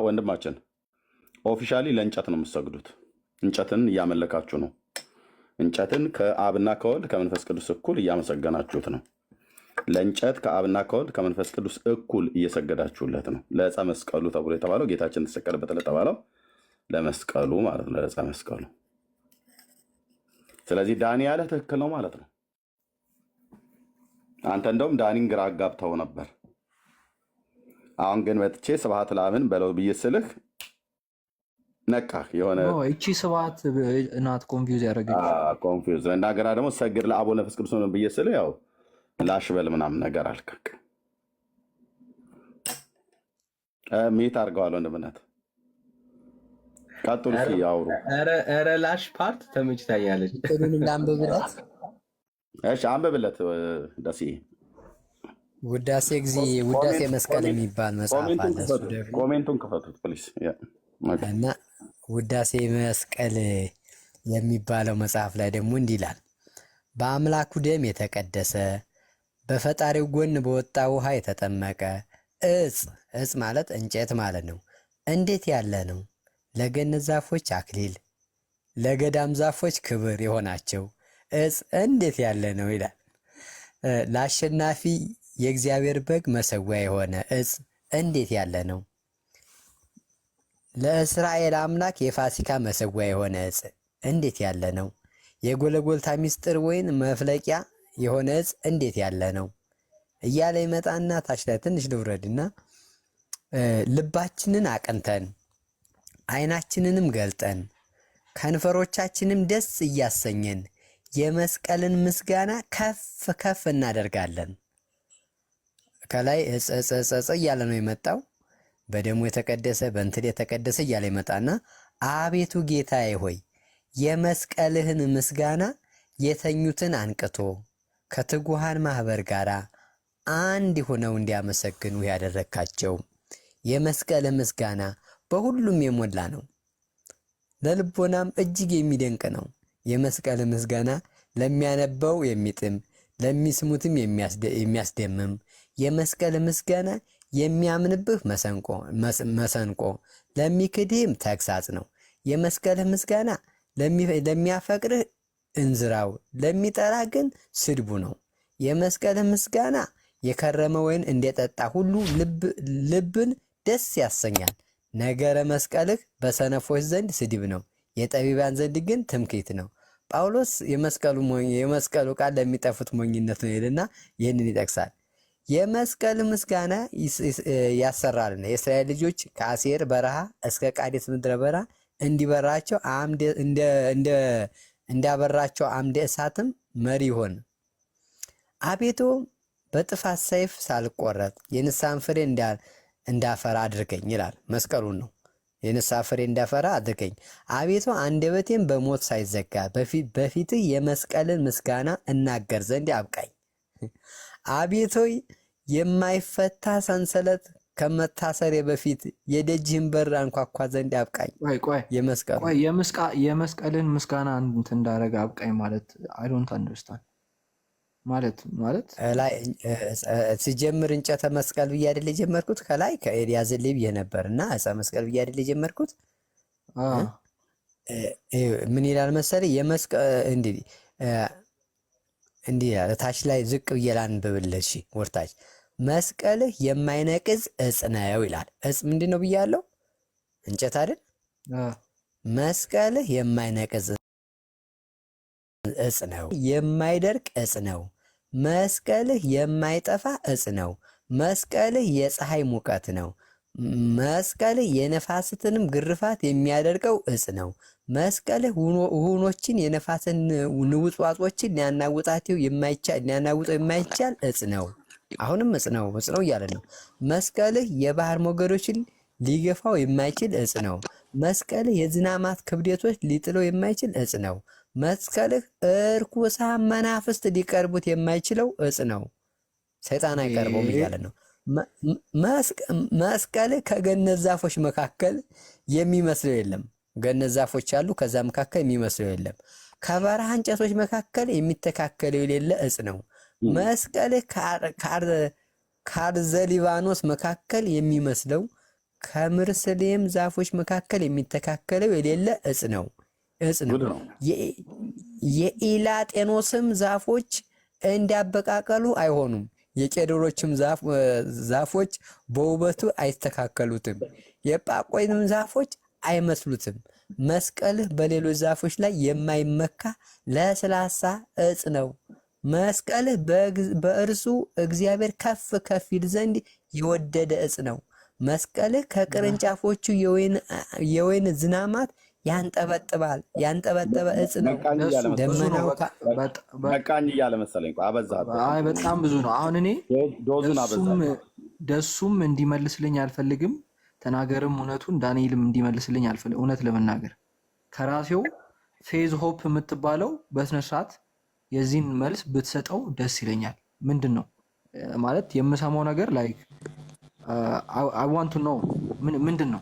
ወንድማችን ኦፊሻሊ ለእንጨት ነው የምትሰግዱት። እንጨትን እያመለካችሁ ነው። እንጨትን ከአብና ከወልድ ከመንፈስ ቅዱስ እኩል እያመሰገናችሁት ነው። ለእንጨት ከአብና ከወልድ ከመንፈስ ቅዱስ እኩል እየሰገዳችሁለት ነው። ለዕፀ መስቀሉ ተብሎ የተባለው ጌታችን ተሰቀለበት ለተባለው ለመስቀሉ ማለት ነው፣ ለዕፀ መስቀሉ። ስለዚህ ዳኒ ያለ ትክክል ነው ማለት ነው። አንተ እንደውም ዳኒን ግራ አጋብተው ነበር። አሁን ግን መጥቼ ስብሐት ለአብን በለው ብዬ ስልህ ነቃህ። የሆነ እቺ ስብሐት ናት ኮንፊውዝ ያደረገች ኮንፊውዝ እንደገና ደግሞ ሰግድ ለአብ ወወልድ ወመንፈስ ቅዱስ ብዬ ስልህ ያው ላሽበል ምናምን ነገር አልከክ። ሚት አድርገዋል ወንድምነት። ቀጥሉ እስኪ ያውሩ። ኧረ ላሽ ፓርት ተመችታኛለች። አንብብለት። እሺ አንብብለት ደስዬ። ውዳሴ ጊዜ ውዳሴ መስቀል የሚባል መጽሐፍ አለ። ኮሜንቱን ክፈቱት ፕሊዝ። እና ውዳሴ መስቀል የሚባለው መጽሐፍ ላይ ደግሞ እንዲህ ይላል። በአምላኩ ደም የተቀደሰ በፈጣሪው ጎን በወጣ ውሃ የተጠመቀ እጽ ማለት እንጨት ማለት ነው። እንዴት ያለ ነው! ለገነት ዛፎች አክሊል ለገዳም ዛፎች ክብር የሆናቸው እጽ እንዴት ያለ ነው ይላል። ለአሸናፊ የእግዚአብሔር በግ መሰዊያ የሆነ እጽ እንዴት ያለ ነው! ለእስራኤል አምላክ የፋሲካ መሰዊያ የሆነ እጽ እንዴት ያለ ነው! የጎለጎልታ ሚስጥር ወይን መፍለቂያ የሆነ እጽ እንዴት ያለ ነው እያለ ይመጣና ታች ላይ ትንሽ ልውረድና ልባችንን አቅንተን ዓይናችንንም ገልጠን ከንፈሮቻችንም ደስ እያሰኘን የመስቀልን ምስጋና ከፍ ከፍ እናደርጋለን። ከላይ እጽ እያለ ነው የመጣው። በደሙ የተቀደሰ በእንትን የተቀደሰ እያለ ይመጣና አቤቱ ጌታዬ ሆይ የመስቀልህን ምስጋና የተኙትን አንቅቶ ከትጉሃን ማህበር ጋር አንድ ሆነው እንዲያመሰግኑ ያደረካቸው የመስቀል ምስጋና በሁሉም የሞላ ነው፣ ለልቦናም እጅግ የሚደንቅ ነው። የመስቀል ምስጋና ለሚያነበው የሚጥም ለሚስሙትም የሚያስደምም የመስቀል ምስጋና የሚያምንብህ መሰንቆ ለሚክድህም ተግሳጽ ነው። የመስቀል ምስጋና ለሚያፈቅርህ እንዝራው ለሚጠራ ግን ስድቡ ነው። የመስቀል ምስጋና የከረመ ወይን እንደጠጣ ሁሉ ልብን ደስ ያሰኛል። ነገረ መስቀልህ በሰነፎች ዘንድ ስድብ ነው፣ የጠቢባን ዘንድ ግን ትምክህት ነው። ጳውሎስ የመስቀሉ ቃል ለሚጠፉት ሞኝነት ነው ይልና ይህንን ይጠቅሳል። የመስቀል ምስጋና ያሰራልና የእስራኤል ልጆች ከአሴር በረሃ እስከ ቃዴስ ምድረ በዳ እንዲበራቸው እንዳበራቸው አምደ እሳትም መሪ ሆን። አቤቱ በጥፋት ሰይፍ ሳልቆረጥ የንስሐን ፍሬ እንዳፈራ አድርገኝ ይላል። መስቀሉን ነው። የንስሐ ፍሬ እንዳፈራ አድርገኝ። አቤቱ አንደበቴን በሞት ሳይዘጋ በፊትህ የመስቀልን ምስጋና እናገር ዘንድ አብቃኝ። አቤቱ የማይፈታ ሰንሰለት ከመታሰሬ በፊት የደጅህን በር አንኳኳ ዘንድ አብቃኝ። የመስቀልን ምስጋና እንትን እንዳረገ አብቃኝ ማለት አይ ዶንት አንደርስታንድ ማለት ላይ ሲጀምር እንጨተ መስቀል ብዬ አይደል የጀመርኩት? ከላይ ከኤልያስ ልብ ነበር እና ዕፀ መስቀል ብዬ አይደል የጀመርኩት? ምን ይላል መሰለህ? እንዲህ ያለ ታች ላይ ዝቅ ብዬ ላንብብልህ። እሺ ወርታች መስቀልህ የማይነቅዝ እጽ ነው ይላል። እጽ ምንድን ነው ብያለሁ? እንጨት አይደል? መስቀልህ የማይነቅዝ እጽ ነው፣ የማይደርቅ እጽ ነው። መስቀልህ የማይጠፋ እጽ ነው። መስቀልህ የፀሐይ ሙቀት ነው። መስቀልህ የነፋስትንም ግርፋት የሚያደርቀው እጽ ነው። መስቀልህ ውሆኖችን የነፋስን ንውጽዋጾችን ሊያናውጠው የማይቻል እጽ ነው። አሁንም እጽ ነው እያለ ነው። መስቀልህ የባህር ሞገዶችን ሊገፋው የማይችል እጽ ነው። መስቀልህ የዝናማት ክብደቶች ሊጥለው የማይችል እጽ ነው። መስቀልህ እርኩሳን መናፍስት ሊቀርቡት የማይችለው እጽ ነው። ሰይጣን አይቀርበውም እያለ ነው። መስቀልህ ከገነት ዛፎች መካከል የሚመስለው የለም። ገነት ዛፎች አሉ፣ ከዛ መካከል የሚመስለው የለም። ከበረሃ እንጨቶች መካከል የሚተካከለው የሌለ እጽ ነው። መስቀልህ ከአርዘ ሊባኖስ መካከል የሚመስለው ከምርስሌም ዛፎች መካከል የሚተካከለው የሌለ ዕፅ ነው። ጉድ ነው። የኢላጤኖስም ዛፎች እንዲያበቃቀሉ አይሆኑም። የቄድሮችም ዛፎች በውበቱ አይስተካከሉትም። የጳቆይንም ዛፎች አይመስሉትም። መስቀልህ በሌሎች ዛፎች ላይ የማይመካ ለስላሳ ዕፅ ነው። መስቀልህ በእርሱ እግዚአብሔር ከፍ ከፍ ይል ዘንድ የወደደ ዕፅ ነው። መስቀልህ ከቅርንጫፎቹ የወይን ዝናማት ያንጠበጥባል። ያንጠበጠበ ዕፅ ነው። ደመናው በቃኝ እያለ መሰለኝ። አይ በጣም ብዙ ነው። አሁን እኔ ደሱም እንዲመልስልኝ አልፈልግም። ተናገርም እውነቱን ዳንኤልም እንዲመልስልኝ አልፈልግም። እውነት ለመናገር ከራሴው ፌዝ ሆፕ የምትባለው በስነ ስርዓት የዚህን መልስ ብትሰጠው ደስ ይለኛል። ምንድን ነው ማለት የምሰማው ነገር ላይ አይ ዋንት ቱ ኖ ምንድን ነው?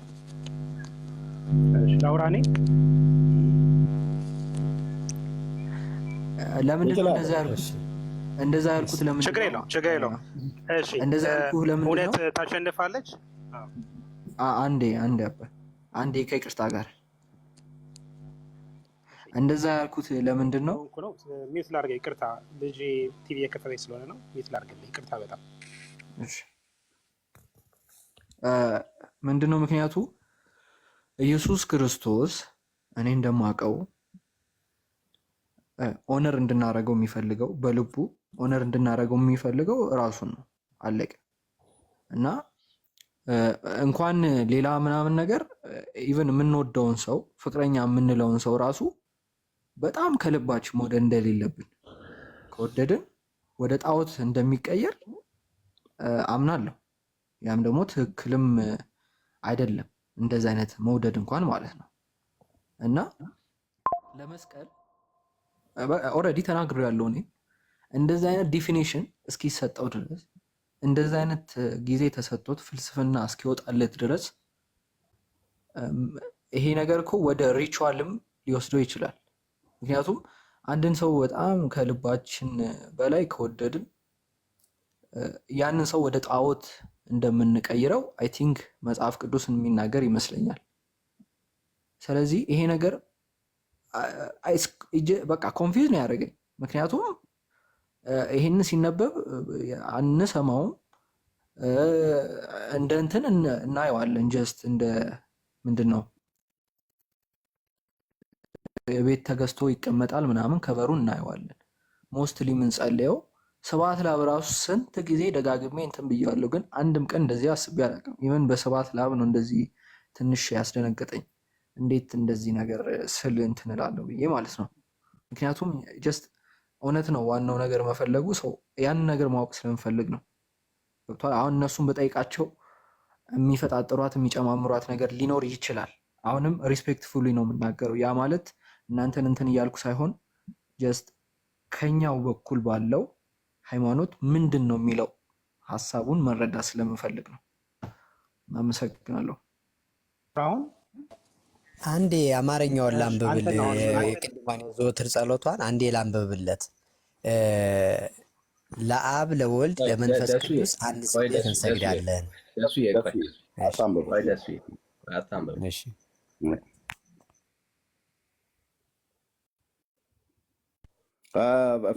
ላውራኔ ለምንድን ነው እንደዛ ያልኩት? ለምን ችግር የለውም። እሺ እንደዛ ያልኩት ለምን ነው? እውነት ታሸንፋለች። አንዴ ከይቅርታ ጋር እንደዛ ያልኩት ለምንድን ነው? ሚውት ላድርገህ። ይቅርታ ልጅ ቲቪ የከፈተች ስለሆነ ነው። ሚውት ላድርግልህ። ይቅርታ በጣም እሺ። ምንድን ነው ምክንያቱ? ኢየሱስ ክርስቶስ እኔ እንደማውቀው ኦነር እንድናረገው የሚፈልገው በልቡ ኦነር እንድናረገው የሚፈልገው ራሱን ነው። አለቀ። እና እንኳን ሌላ ምናምን ነገር ኢቨን የምንወደውን ሰው ፍቅረኛ የምንለውን ሰው ራሱ በጣም ከልባችን መውደድ እንደሌለብን ከወደድን ወደ ጣዖት እንደሚቀየር አምናለሁ። ያም ደግሞ ትክክልም አይደለም እንደዚህ አይነት መውደድ እንኳን ማለት ነው። እና ለመስቀል ኦልሬዲ ተናግሬያለሁ። እኔ እንደዚህ አይነት ዲፊኒሽን እስኪሰጠው ድረስ እንደዚህ አይነት ጊዜ ተሰጥቶት ፍልስፍና እስኪወጣለት ድረስ ይሄ ነገር እኮ ወደ ሪቹዋልም ሊወስደው ይችላል። ምክንያቱም አንድን ሰው በጣም ከልባችን በላይ ከወደድን ያንን ሰው ወደ ጣዖት እንደምንቀይረው አይ ቲንክ መጽሐፍ ቅዱስን የሚናገር ይመስለኛል። ስለዚህ ይሄ ነገር በቃ ኮንፊውዝ ነው ያደረገኝ። ምክንያቱም ይሄንን ሲነበብ አንሰማውም፣ እንደ እንትን እናየዋለን። ጀስት እንደ ምንድን ነው የቤት ተገዝቶ ይቀመጣል ምናምን ከበሩን እናየዋለን። ሞስትሊ የምንጸልየው ስብሐት ለአብ ራሱ ስንት ጊዜ ደጋግሜ እንትን ብያለሁ፣ ግን አንድም ቀን እንደዚህ አስቤ አላውቅም። ኢቨን በስብሐት ለአብ ነው እንደዚህ ትንሽ ያስደነገጠኝ። እንዴት እንደዚህ ነገር ስል እንትን እላለሁ ብዬ ማለት ነው። ምክንያቱም ጀስት እውነት ነው ዋናው ነገር መፈለጉ፣ ሰው ያንን ነገር ማወቅ ስለምፈልግ ነው። ገብቷል። አሁን እነሱን በጠይቃቸው የሚፈጣጥሯት የሚጨማምሯት ነገር ሊኖር ይችላል። አሁንም ሪስፔክትፉሊ ነው የምናገረው። ያ ማለት እናንተን እንትን እያልኩ ሳይሆን ጀስት ከኛው በኩል ባለው ሃይማኖት ምንድን ነው የሚለው ሀሳቡን መረዳት ስለምፈልግ ነው። አመሰግናለሁ። አሁን አንዴ አማርኛውን ላንብብል። የቅድማን ዘወትር ጸሎቷን አንዴ ላንብብለት። ለአብ ለወልድ ለመንፈስ ቅዱስ አንድ ስግደት እንሰግዳለን።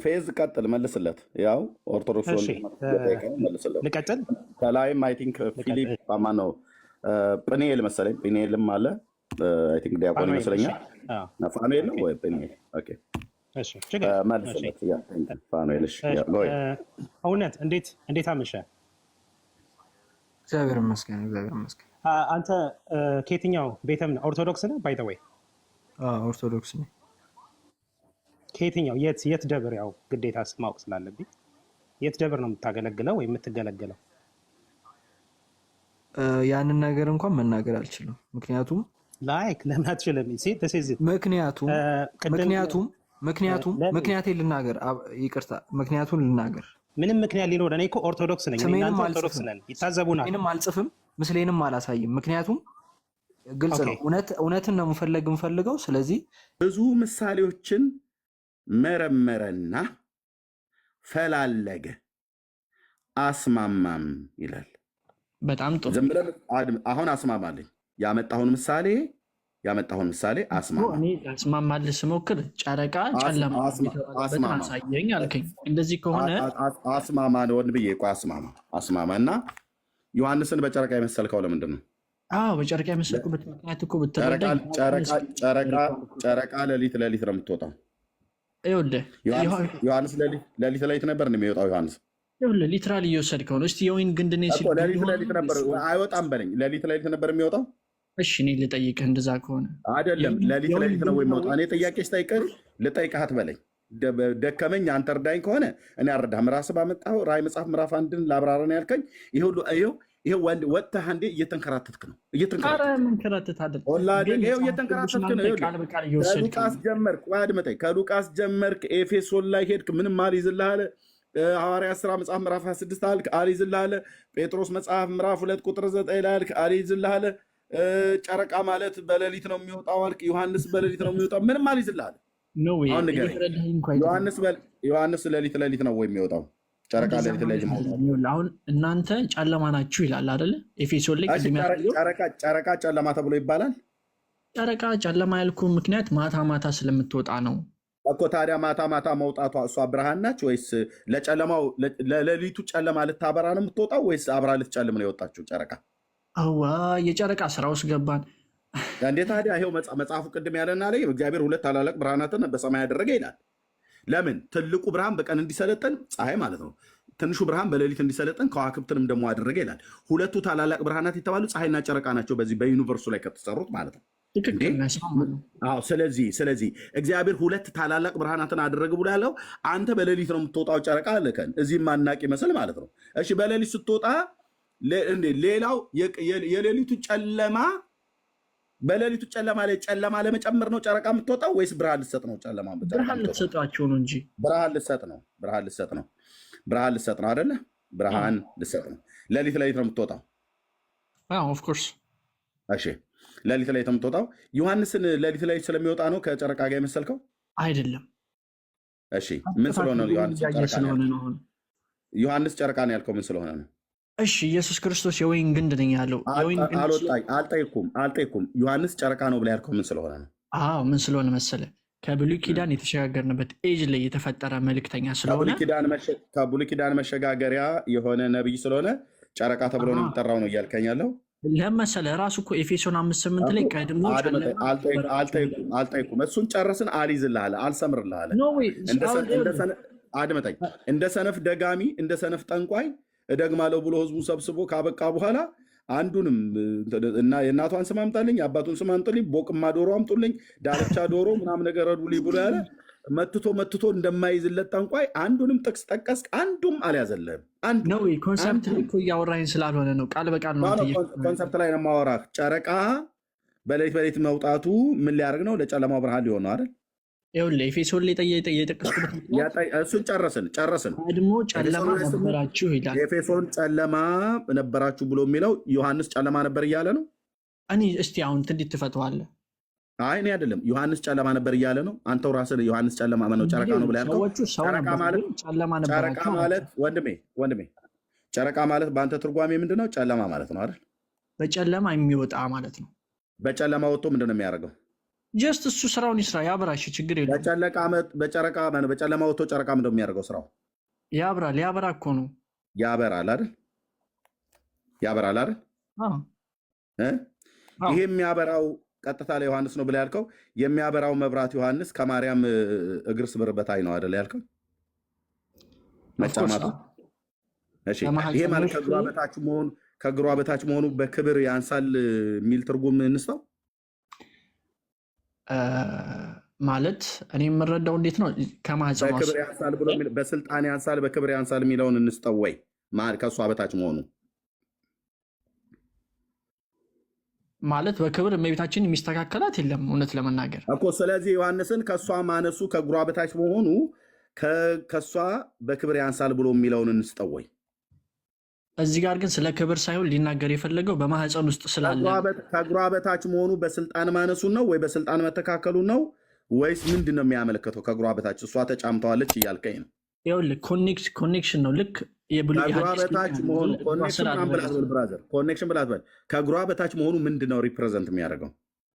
ፌዝ ቀጥል፣ መልስለት። ያው ኦርቶዶክስ መልስለት። ልቀጥል። ከላይም አይ ቲንክ ፊሊፕ ማነው ጵኒኤል መሰለኝ፣ ጵኒኤልም አለ አይ ቲንክ ዲያቆን ይመስለኛል። ፋኑኤል ነው ወይ ጵኒኤል? ኦኬ እሺ፣ መልስለት። ያ ፋኑኤል። እሺ እውነት እንዴት አመሸ? እግዚአብሔር ይመስገን፣ እግዚአብሔር ይመስገን። አንተ ከየትኛው ቤተ እምነት? ኦርቶዶክስ ነህ? ባይ ዘ ዌይ ኦርቶዶክስ ነኝ። ከየትኛው የት ደብር? ያው ግዴታ ማወቅ ስላለብኝ የት ደብር ነው የምታገለግለው ወይ የምትገለግለው? ያንን ነገር እንኳን መናገር አልችልም። ምክንያቱም ለምን አትችልም? ምክንያቴን ልናገር። ይቅርታ ምክንያቱን ልናገር። ምንም ምክንያት ሊኖር፣ እኔ እኮ ኦርቶዶክስ ነኝ። እናንተ ኦርቶዶክስ ነን፣ ይታዘቡናል። ምንም አልጽፍም፣ ምስሌንም አላሳይም። ምክንያቱም ግልጽ ነው። እውነትን ነው የምፈልገው። ስለዚህ ብዙ ምሳሌዎችን መረመረና ፈላለገ አስማማም ይላል። በጣም ጥሩ። ዝም ብለህ አሁን አስማማልኝ። ያመጣሁን ምሳሌ አስማማ። እኔ ላስማማልህ ስሞክር ጨረቃ ጨለማ የተባለበትን አሳየኝ አልከኝ። እንደዚህ ከሆነ አስማማ ወንድ ብዬ ቆይ አስማማ እና ዮሐንስን በጨረቃ የመሰልከው ለምንድን ነው? በጨረቃ የመሰልኩበት ምክንያት እኮ ብትረዳኝ፣ ጨረቃ ሌሊት ነው የምትወጣው። ይኸውልህ ዮሐንስ ሌሊት ነበር የሚወጣው። ዮሐንስ ሊትራሊ እየወሰድከው ነው። እስኪ የወይን ግንድ ሌሊት ነበር አይወጣም በለኝ። ሌሊት ነበር የሚወጣው። እሺ እኔ ልጠይቅህ፣ እንደዛ ከሆነ አይደለም ሌሊት ነው ወይ የሚወጣው? እኔ ጥያቄ ስጠይቅህ ልጠይቅህ አትበለኝ። ደከመኝ አንተ እርዳኝ ከሆነ እኔ አልረዳህም። ራስህ ባመጣኸው ራዕይ መጽሐፍ ምዕራፍ 1 ላብራራ ነው ያልከኝ። ይሄ ወንድ ወጥተህ አንዴ እየተንከራተትክ ነው። መንከራተት አይደለም እየተንከራተትክ ነው። ከሉቃስ ጀመርክ፣ አድምጠኝ። ከሉቃስ ጀመርክ፣ ኤፌሶን ላይ ሄድክ፣ ምንም አልይዝልህ አለ። ሐዋርያት ሥራ መጽሐፍ ምዕራፍ 26 አልክ፣ አልይዝልህ አለ። ጴጥሮስ መጽሐፍ ምዕራፍ 2 ቁጥር 9 ላይ አልክ፣ አልይዝልህ አለ። ጨረቃ ማለት በሌሊት ነው የሚወጣው አልክ። ዮሐንስ በሌሊት ነው የሚወጣው፣ ምንም አልይዝልህ አለ። አሁን ንገረኝ፣ ዮሐንስ ሌሊት ነው ወይ የሚወጣው? ጨረቃ ሌሊት ነው። አሁን እናንተ ጨለማ ናችሁ ይላል አይደለ? ኤፌሶን ላይ ጨረቃ ጨለማ ተብሎ ይባላል። ጨረቃ ጨለማ ያልኩ ምክንያት ማታ ስለምትወጣ ነው እኮ። ታዲያ ማታ መውጣቷ እሷ ብርሃን ናች ወይስ ለሌሊቱ ጨለማ ልታበራ ነው የምትወጣው ወይስ አብራ ልትጨልም ነው የወጣችው ጨረቃ? የጨረቃ ስራ ውስጥ ገባን እንዴ? ታዲያ ይኸው መጽሐፉ ቅድም ያለና ላይ እግዚአብሔር 2 ታላላቅ ብርሃናትን በሰማይ ያደረገ ይላል። ለምን? ትልቁ ብርሃን በቀን እንዲሰለጥን ፀሐይ ማለት ነው፣ ትንሹ ብርሃን በሌሊት እንዲሰለጥን ከዋክብትንም ደግሞ አደረገ ይላል። 2 ታላላቅ ብርሃናት የተባሉ ፀሐይና ጨረቃ ናቸው በዚህ በዩኒቨርሱ ላይ ከተሰሩት ማለት ነው። ስለዚህ እግዚአብሔር 2 ታላላቅ ብርሃናትን አደረገ ብሎ ያለው አንተ በሌሊት ነው የምትወጣው ጨረቃ አለከን። እዚህም ማናቅ ይመስል ማለት ነው። እሺ በሌሊት ስትወጣ ሌላው የሌሊቱ ጨለማ በሌሊቱ ጨለማ ላይ ጨለማ ለመጨመር ነው ጨረቃ የምትወጣው ወይስ ብርሃን ልትሰጥ ነው? ጨለማ ብርሃን ልትሰጣቸው ነው እንጂ ብርሃን ልትሰጥ ነው አይደለ? ብርሃን ልትሰጥ ነው። ሌሊት ነው የምትወጣው። ኦፍኮርስ። እሺ ሌሊት ነው የምትወጣው። ዮሐንስን ሌሊት ላይ ስለሚወጣ ነው ከጨረቃ ጋር የመሰልከው? አይደለም። እሺ ምን ስለሆነ ነው ዮሐንስ ጨረቃ ነው ያልከው? ምን ስለሆነ ነው? እሺ ኢየሱስ ክርስቶስ የወይን ግንድ ነኝ ያለው አልጠይኩም። ዮሐንስ ጨረቃ ነው ብላ ያልከው ምን ስለሆነ ነው? ምን ስለሆነ መሰለ? ከብሉይ ኪዳን የተሸጋገርንበት ኤጅ ላይ የተፈጠረ መልእክተኛ ስለሆነ ከብሉይ ኪዳን መሸጋገሪያ የሆነ ነቢይ ስለሆነ ጨረቃ ተብሎ ነው የሚጠራው ነው እያልከኝ ያለው? ለመሰለ ራሱ እኮ ኤፌሶን 5:8 ላይ ቀድሞ አልጠይኩም። እሱን ጨረስን። አልይዝልህ አለ፣ አልሰምርልህ አለ። አድመጠኝ። እንደ ሰነፍ ደጋሚ እንደ ሰነፍ ጠንቋይ እደግማለሁ ብሎ ህዝቡን ሰብስቦ ካበቃ በኋላ አንዱንም የእናቷን ስም አምጣልኝ፣ የአባቱን ስም አምጡልኝ፣ ቦቅማ ዶሮ አምጡልኝ፣ ዳርቻ ዶሮ ምናምን ነገር አዱልኝ ብሎ ያለ መትቶ እንደማይዝለት ጠንቋይ አንዱንም ጥቅስ ጠቀስክ፣ አንዱም አልያዘልህም። ኮንሰፕት እኮ እያወራኝ ስላልሆነ ነው፣ ቃል በቃል ነው። ኮንሰፕት ላይ ነው የማወራህ። ጨረቃ በሌሊት መውጣቱ ምን ሊያደርግ ነው? ለጨለማው ብርሃን ሊሆን ነው አይደል? ይኸውልህ ኤፌሶን ላይ የጠቀስኩበት እሱን ጨረስን። ቀድሞ ጨለማ ነበራችሁ ይላል። ኤፌሶን ጨለማ ነበራችሁ ብሎ የሚለው ዮሐንስ ጨለማ ነበር እያለ ነው። እስቲ አሁን እንዴት ትፈተዋለህ? አይ እኔ አይደለም ዮሐንስ ጨለማ ነበር እያለ ነው። አንተው ራስህ ዮሐንስ ጨለማ ነው ጨረቃ ነው ብለህ ያልከው። ጨረቃ ማለት ወንድሜ ጨረቃ ማለት በአንተ ትርጓሜ ምንድን ነው? ጨለማ ማለት ነው አይደል? በጨለማ የሚወጣ ማለት ነው። በጨለማ ወጥቶ ምንድን ነው የሚያደርገው? ጀስት እሱ ስራውን ይስራ፣ ያብራሽ፣ ችግር የለም። በጨለማ ወጥቶ ጨረቃ ምንድን ነው የሚያደርገው? ስራው ሊያበራ እኮ ነው። ያበራል አይደል? ይሄ የሚያበራው ቀጥታ ላይ ዮሐንስ ነው ብለህ ያልከው የሚያበራው መብራት ዮሐንስ ከማርያም እግር ስብር በታይ ነው አይደል ያልከው? መጫማቱ። እሺ ይሄ ማለት ከእግሯ በታች መሆኑ በክብር ያንሳል የሚል ትርጉም እንስጠው ማለት እኔ የምረዳው እንዴት ነው? ከማህፀኗ በስልጣን ያንሳል በክብር ያንሳል የሚለውን እንስጠው ወይ ከእሷ በታች መሆኑ ማለት በክብር እመቤታችን የሚስተካከላት የለም እውነት ለመናገር እኮ። ስለዚህ ዮሐንስን ከእሷ ማነሱ ከእግሯ በታች መሆኑ ከእሷ በክብር ያንሳል ብሎ የሚለውን እንስጠው ወይ? እዚህ ጋር ግን ስለ ክብር ሳይሆን ሊናገር የፈለገው በማህፀን ውስጥ ስላለ ከእግሯ በታች መሆኑ በስልጣን ማነሱን ነው ወይ በስልጣን መተካከሉ ነው ወይስ ምንድን ነው የሚያመለክተው? ከእግሯ በታች እሷ ተጫምተዋለች እያልከኝ ነው? ይኸውልህ ኮኔክሽን ነው። ልክ የብሉይ ከእግሯ ሐዲስ በታች ኪዳን መሆኑ እግሯ ኮኔክሽን ስር ምናምን ብላት በል ብራዘር፣ ኮኔክሽን ብላት በል። ከእግሯ በታች መሆኑ ምንድን ነው ሪፕሬዘንት የሚያደርገው?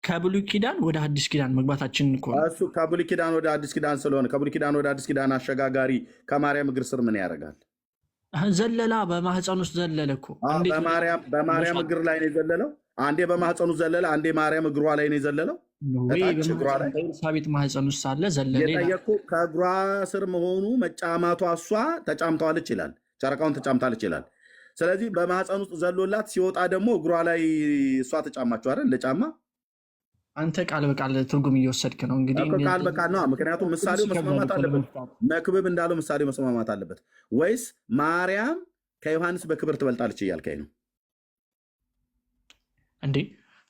ከብሉይ ኪዳን ወደ ሐዲስ ኪዳን መግባታችን እኮ ነው። እሱ ከብሉይ ኪዳን ወደ አዲስ ኪዳን ስለሆነ ከብሉይ ኪዳን ወደ አዲስ ኪዳን አሸጋጋሪ ከማርያም እግር ስር ምን ያደርጋል? ዘለላ በማህፀን ውስጥ ዘለለ እኮ። እንዴት በማርያም እግር ላይ ነው የዘለለው? አንዴ በማህፀኑ ዘለለ፣ አንዴ ማርያም እግሯ ላይ ነው የዘለለው። በኤልሳቤጥ ማህፀን ውስጥ ሳለ ዘለለ። የጠየኩ ከእግሯ ስር መሆኑ መጫማቷ፣ እሷ ተጫምተዋለች ይላል፣ ጨረቃውን ተጫምታለች ይላል። ስለዚህ በማህፀን ውስጥ ዘሎላት ሲወጣ ደግሞ እግሯ ላይ እሷ ተጫማችሁ አይደል? ለጫማ አንተ ቃል በቃል ትርጉም እየወሰድክ ነው እንግዲህ። ቃል በቃል ነው፣ ምክንያቱም ምሳሌው መስማማት አለበት። መክብብ እንዳለው ምሳሌው መስማማት አለበት። ወይስ ማርያም ከዮሐንስ በክብር ትበልጣለች እያልከኝ ነው እንዴ?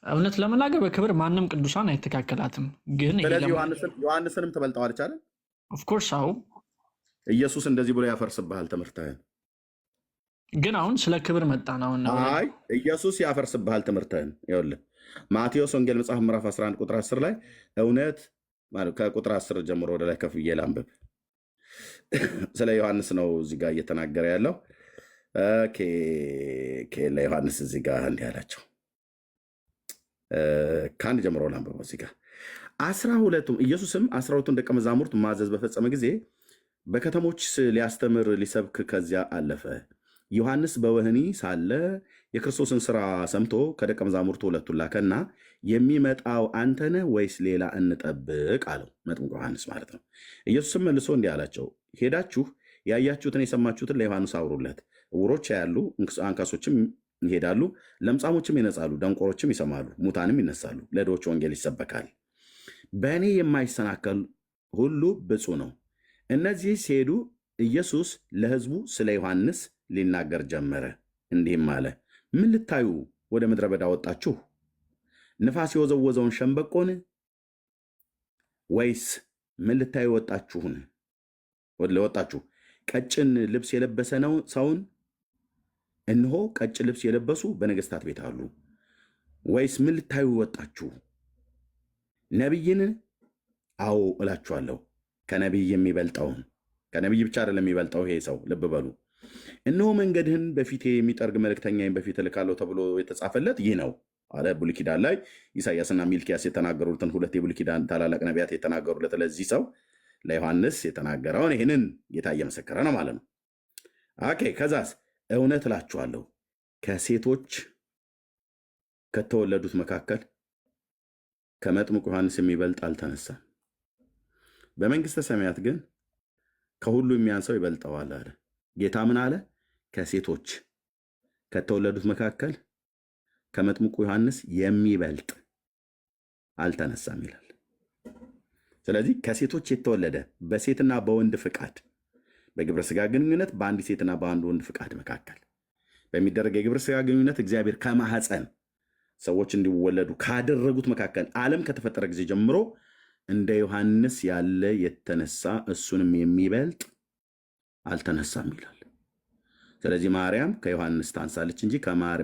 እውነት ለመናገር በክብር ማንም ቅዱሳን አይተካከላትም። ግን ስለዚህ ዮሐንስንም ትበልጠዋለች አይደል? ኦፍኮርስ። አዎ ኢየሱስ እንደዚህ ብሎ ያፈርስብሃል ትምህርትህን። ግን አሁን ስለ ክብር መጣን። አሁን አይ ኢየሱስ ያፈርስብሃል ትምህርትህን። ይኸውልህ ማቴዎስ ወንጌል መጽሐፍ ምዕራፍ 11 ቁጥር 10 ላይ እውነት ከቁጥር 10 ጀምሮ ወደ ላይ ከፍ ብዬ ላንብብ። ስለ ዮሐንስ ነው እዚህ ጋር እየተናገረ ያለው። ለዮሐንስ እዚህ ጋር እንዲህ አላቸው። ከአንድ ጀምሮ ላንብበው እዚህ ጋር 12ቱም ኢየሱስም 12ቱን ደቀ መዛሙርት ማዘዝ በፈጸመ ጊዜ በከተሞች ሊያስተምር ሊሰብክ ከዚያ አለፈ። ዮሐንስ በወህኒ ሳለ የክርስቶስን ሥራ ሰምቶ ከደቀ መዛሙርቱ ሁለቱን ላከና የሚመጣው አንተ ነህ ወይስ ሌላ እንጠብቅ አለው። መጥምቁ ዮሐንስ ማለት ነው። ኢየሱስም መልሶ እንዲህ አላቸው፣ ሄዳችሁ ያያችሁትን የሰማችሁትን ለዮሐንስ አውሩለት። ዕውሮች ያያሉ፣ አንካሶችም ይሄዳሉ፣ ለምጻሞችም ይነጻሉ፣ ደንቆሮችም ይሰማሉ፣ ሙታንም ይነሳሉ፣ ለድሆች ወንጌል ይሰበካል። በእኔ የማይሰናከል ሁሉ ብፁዕ ነው። እነዚህ ሲሄዱ ኢየሱስ ለሕዝቡ ስለ ዮሐንስ ሊናገር ጀመረ፣ እንዲህም አለ፣ ምን ልታዩ ወደ ምድረ በዳ ወጣችሁ? ንፋስ የወዘወዘውን ሸምበቆን? ወይስ ምን ልታዩ ወጣችሁ? ቀጭን ልብስ የለበሰ ነው ሰውን? እነሆ ቀጭን ልብስ የለበሱ በነገሥታት ቤት አሉ። ወይስ ምን ልታዩ ወጣችሁ? ነቢይን? አዎ እላችኋለሁ፣ ከነቢይ የሚበልጠውን። ከነቢይ ብቻ አይደለም የሚበልጠው ይሄ ሰው፣ ልብ በሉ። እነሆ መንገድህን በፊቴ የሚጠርግ መልእክተኛዬን በፊት እልካለሁ ተብሎ የተጻፈለት ይህ ነው አለ። ብሉይ ኪዳን ላይ ኢሳያስና ሚልኪያስ የተናገሩትን ሁለት የብሉይ ኪዳን ታላላቅ ነቢያት የተናገሩለት ለዚህ ሰው ለዮሐንስ የተናገረውን ይህንን ጌታ እየመሰከረ ነው ማለት ነው። ኦኬ። ከዛስ እውነት እላችኋለሁ ከሴቶች ከተወለዱት መካከል ከመጥምቁ ዮሐንስ የሚበልጥ አልተነሳም። በመንግሥተ ሰማያት ግን ከሁሉ የሚያንሰው ይበልጠዋል አለ። ጌታ ምን አለ? ከሴቶች ከተወለዱት መካከል ከመጥምቁ ዮሐንስ የሚበልጥ አልተነሳም ይላል። ስለዚህ ከሴቶች የተወለደ በሴትና በወንድ ፍቃድ በግብረ ሥጋ ግንኙነት በአንድ ሴትና በአንድ ወንድ ፍቃድ መካከል በሚደረግ የግብረ ሥጋ ግንኙነት እግዚአብሔር ከማኅፀን ሰዎች እንዲወለዱ ካደረጉት መካከል ዓለም ከተፈጠረ ጊዜ ጀምሮ እንደ ዮሐንስ ያለ የተነሳ እሱንም የሚበልጥ አልተነሳም ይላል። ስለዚህ ማርያም ከዮሐንስ ታንሳለች እንጂ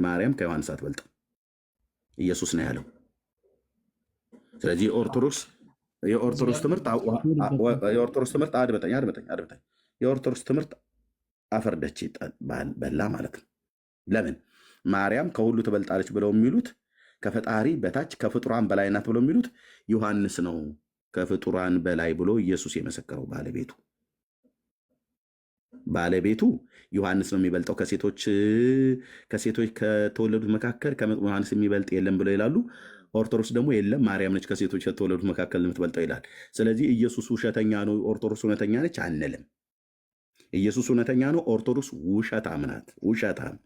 ማርያም ከዮሐንስ አትበልጥም። ኢየሱስ ነው ያለው። ስለዚህ የኦርቶዶክስ ትምህርት አድመጠኝ የኦርቶዶክስ ትምህርት አፈርደች በላ ማለት ነው። ለምን ማርያም ከሁሉ ትበልጣለች ብለው የሚሉት ከፈጣሪ በታች ከፍጡራን በላይ ናት ብለው የሚሉት ዮሐንስ ነው ከፍጡራን በላይ ብሎ ኢየሱስ የመሰከረው ባለቤቱ ዮሐንስ ነው የሚበልጠው ከሴቶች ከተወለዱት መካከል ከመጥምቁ ዮሐንስ የሚበልጥ የለም ብለው ይላሉ። ኦርቶዶክስ ደግሞ የለም ማርያም ነች ከሴቶች ከተወለዱት መካከል የምትበልጠው ይላል። ስለዚህ ኢየሱስ ውሸተኛ ነው፣ ኦርቶዶክስ እውነተኛ ነች አንልም። ኢየሱስ እውነተኛ ነው፣ ኦርቶዶክስ ውሸታም ናት። ውሸታም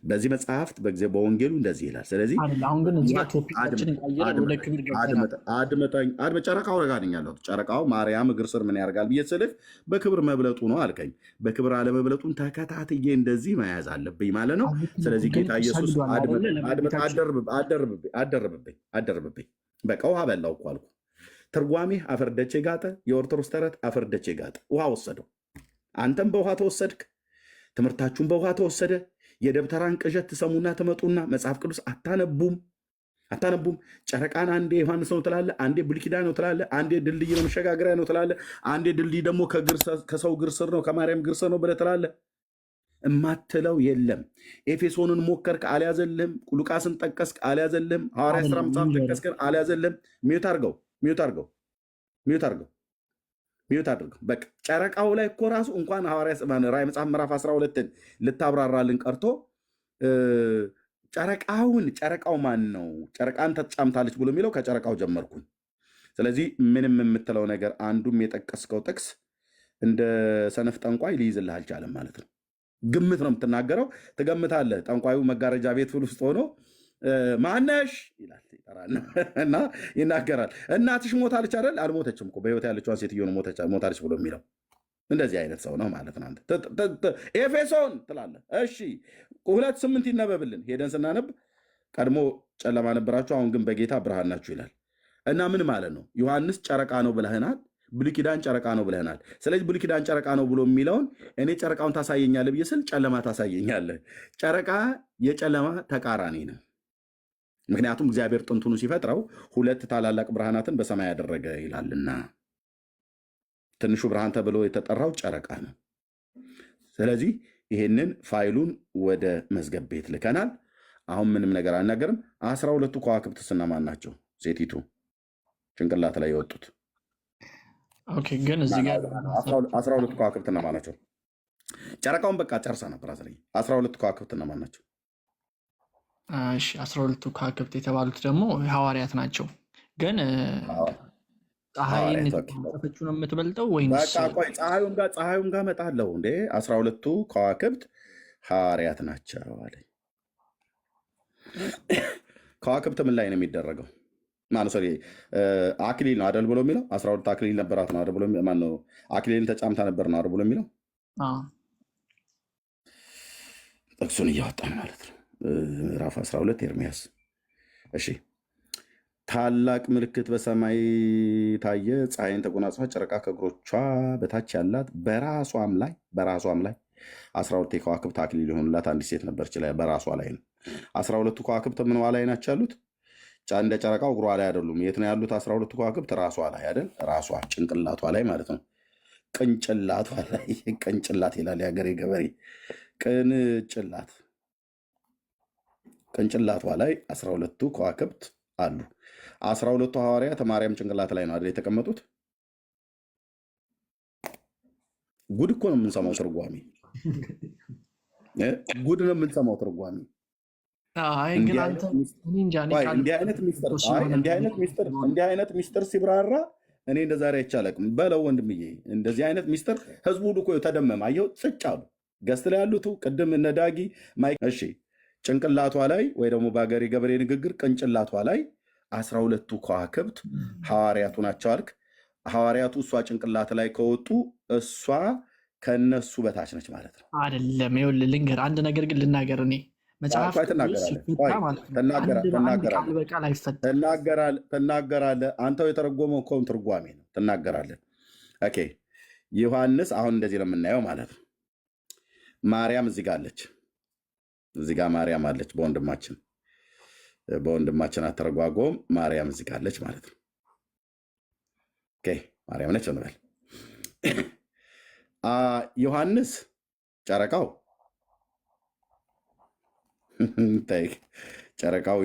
በዚህ መጽሐፍት በወንጌሉ እንደዚህ ይላል። ስለዚህ ጨረቃው ረጋድኛለሁ። ጨረቃው ማርያም እግር ስር ምን ያደርጋል ብዬ ስልህ በክብር መብለጡ ነው አልከኝ። በክብር አለመብለጡን ተከታትዬ እንደዚህ መያዝ አለብኝ ማለት ነው። ስለዚህ ጌታ ኢየሱስ አደርብብኝ። በቃ ውሃ በላው እኮ አልኩ። ትርጓሜ አፈርደቼ ጋጠ። የኦርቶዶክስ ተረት አፈርደቼ ጋጠ። ውሃ ወሰደው። አንተም በውሃ ተወሰድክ። ትምህርታችሁን በውሃ ተወሰደ። የደብተራን ቅዠት ትሰሙና ትመጡና መጽሐፍ ቅዱስ አታነቡም። አታነቡም? ጨረቃን አንዴ ዮሐንስ ነው ትላለ፣ አንዴ ብሉይ ኪዳን ነው ትላለ፣ አንዴ ድልድይ ነው መሸጋገሪያ ነው ትላለ፣ አንዴ ድልድይ ደግሞ ከሰው እግር ስር ነው ከማርያም እግር ስር ነው ብለህ ትላለ። እማትለው የለም። ኤፌሶንን ሞከርክ አልያዘልህም። ሉቃስን ጠቀስክ አልያዘልህም። ሐዋርያ ሥራ መጽሐፍ ጠቀስክን አልያዘልህም። ሚዩት አድርገው፣ ሚዩት አድርገው፣ ሚዩት አድርገው፣ ሚዩት አድርገው። በቃ ጨረቃው ላይ እኮ ራሱ እንኳን ራዕይ መጽሐፍ ምዕራፍ 12ን ልታብራራልን ቀርቶ ጨረቃው ማን ነው? ጨረቃን ተጫምታለች ብሎ የሚለው ከጨረቃው ጀመርኩኝ። ስለዚህ ምንም የምትለው ነገር አንዱም የጠቀስከው ጥቅስ እንደ ሰነፍ ጠንቋይ ሊይዝልህ አልቻለም ማለት ነው። ግምት ነው የምትናገረው፣ ትገምታለህ። ጠንቋዩ መጋረጃ ቤት ውስጥ ሆኖ ማነሽ ይላል እና ይናገራል። እናትሽ ሞታለች አይደል? አልሞተችም እኮ በሕይወት ያለችዋን ሴትዮ ነው ሞታለች ብሎ የሚለው። እንደዚህ አይነት ሰው ነው ማለት ነው። ኤፌሶን ትላለህ። እሺ 2:8 ይነበብልን። ሄደን ስናነብ ቀድሞ ጨለማ ነበራችሁ፣ አሁን ግን በጌታ ብርሃን ናችሁ ይላል። እና ምን ማለት ነው? ዮሐንስ ጨረቃ ነው ብለህናል። ብሉይ ኪዳን ጨረቃ ነው ብለህናል። ስለዚህ ብሉይ ኪዳን ጨረቃ ነው ብሎ የሚለውን እኔ ጨረቃውን ታሳየኛለህ ብዬ ስል ጨለማ ታሳየኛለህ። ጨረቃ የጨለማ ተቃራኒ ነው። ምክንያቱም እግዚአብሔር ጥንቱኑ ሲፈጥረው 2 ታላላቅ ብርሃናትን በሰማይ ያደረገ ይላልና ትንሹ ብርሃን ተብሎ የተጠራው ጨረቃ ነው። ስለዚህ ይሄንን ፋይሉን ወደ መዝገብ ቤት ልከናል። አሁን ምንም ነገር አልናገርም። 12ቱ ከዋክብት እነማን ናቸው? ሴቲቱ ጭንቅላት ላይ የወጡት ግን እዚህ ጋር 12ቱ ከዋክብት እነማን ናቸው? ጨረቃውን በቃ ጨርሳ ነበር። 12ቱ ከዋክብት እነማን ናቸው? 12ቱ ከዋክብት የተባሉት ደግሞ ሐዋርያት ናቸው። ግን ፀሐይን ጠፈችው ነው የምትበልጠው ወይስ? ፀሐዩን ጋር እመጣለሁ እንዴ። 12ቱ ከዋክብት ሐዋርያት ናቸው አለ። ከዋክብት ምን ላይ ነው የሚደረገው? አክሊል ነው አደል ብሎ የሚለው 12 አክሊል ነበራት ነው አደል ብሎ ማነው? አክሊልን ተጫምታ ነበር ነው አደል ብሎ የሚለው ጥቅሱን እያወጣን ማለት ነው። ምዕራፍ 12 ኤርምያስ። እሺ ታላቅ ምልክት በሰማይ ታየ፣ ፀሐይን ተጎናጽፋ፣ ጨረቃ ከእግሮቿ በታች ያላት፣ በራሷም ላይ 12 የከዋክብት አክሊል የሆኑላት አንዲት ሴት ነበረች። በራሷ ላይ ነው። 12ቱ ከዋክብት ምንዋ ላይ ናቸው ያሉት? እንደ ጨረቃው እግሯ ላይ አይደሉም። የት ነው ያሉት? 12ቱ ከዋክብት ራሷ ላይ አይደል? ራሷ ጭንቅላቷ ላይ ማለት ነው። ቅንጭላቷ ላይ ቅንጭላት ይላል የሀገሬ ገበሬ። ቅንጭላቷ ላይ 12ቱ ከዋክብት አሉ። 12ቱ ሐዋርያት ማርያም ጭንቅላት ላይ ነው አይደል የተቀመጡት? ጉድ እኮ ነው የምንሰማው ትርጓሜ። ጉድ ነው የምንሰማው ትርጓሜ። እንዲህ አይነት ሚስጥር ሲብራራ እኔ እንደ ዛሬ አይቻለቅም በለው ወንድምዬ። እንደዚህ አይነት ሚስጥር ህዝቡ ሁሉ እኮ ተደመመ። አየው ጽጭ አሉ ገስት ላይ ያሉት ቅድም እነ ዳጊ እሺ ጭንቅላቷ ላይ ወይ ደግሞ በሀገሬ ገበሬ ንግግር ቅንጭላቷ ላይ 12ቱ ከዋክብት ሐዋርያቱ ናቸው አልክ። ሐዋርያቱ እሷ ጭንቅላት ላይ ከወጡ እሷ ከነሱ በታች ነች ማለት ነው አይደለም? ይኸውልህ ልንገርህ አንድ ነገር ግን ልናገር። እኔ መጽሐፍ ትናገራለህ። አንተው የተረጎመው እኮ ትርጓሜ ነው ትናገራለህ። ኦኬ ዮሐንስ አሁን እንደዚህ ነው የምናየው ማለት ነው። ማርያም እዚህ ጋር አለች፣ እዚህ ጋር ማርያም አለች። በወንድማችን አተረጓጎም ማርያም እዚህ ጋር አለች ማለት ነው። ኦኬ ማርያም ነች እንበል። ዮሐንስ ጨረቃው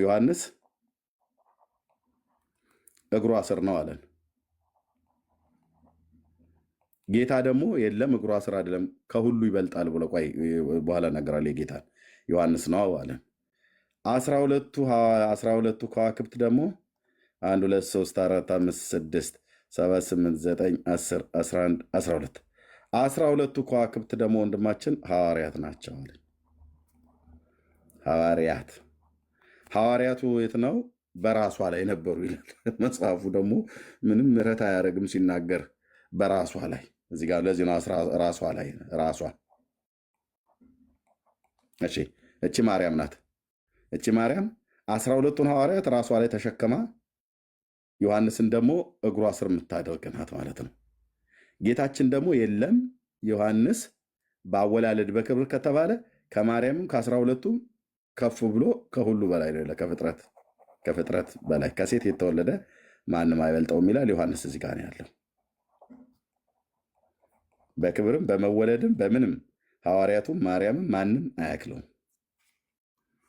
ዮሐንስ እግሯ ስር ነው አለን። ጌታ ደግሞ የለም እግሯ ስር አይደለም ከሁሉ ይበልጣል ብሎ ቆይ በኋላ እነግራለሁ። የጌታን ዮሐንስ ነው አለን። 12ቱ ከዋክብት ደግሞ 1 2 3 4 5 6 7 8 9 10 11 12 12ቱ ከዋክብት ደግሞ ወንድማችን ሐዋርያት ናቸው አለን። ሐዋርያቱ የት ነው? በራሷ ላይ ነበሩ ይላል መጽሐፉ። ደግሞ ምንም ምሕረት አያደርግም ሲናገር በራሷ ላይ እዚህ ጋር። ለዚህ ነው ራሷ ላይ ራሷ። እሺ እቺ ማርያም ናት። እቺ ማርያም 12ቱን ሐዋርያት ራሷ ላይ ተሸክማ ዮሐንስን ደግሞ እግሯ ስር የምታደርግ ናት ማለት ነው። ጌታችን ደግሞ የለም ዮሐንስ በአወላለድ በክብር ከተባለ ከማርያምም ከ12ቱም ከፍ ብሎ ከሁሉ በላይ ነው። ከፍጥረት በላይ ከሴት የተወለደ ማንም አይበልጠውም ይላል ዮሐንስ። እዚህ ጋር ነው ያለው። በክብርም በመወለድም በምንም ሐዋርያቱም ማርያምም ማንም አያክለውም።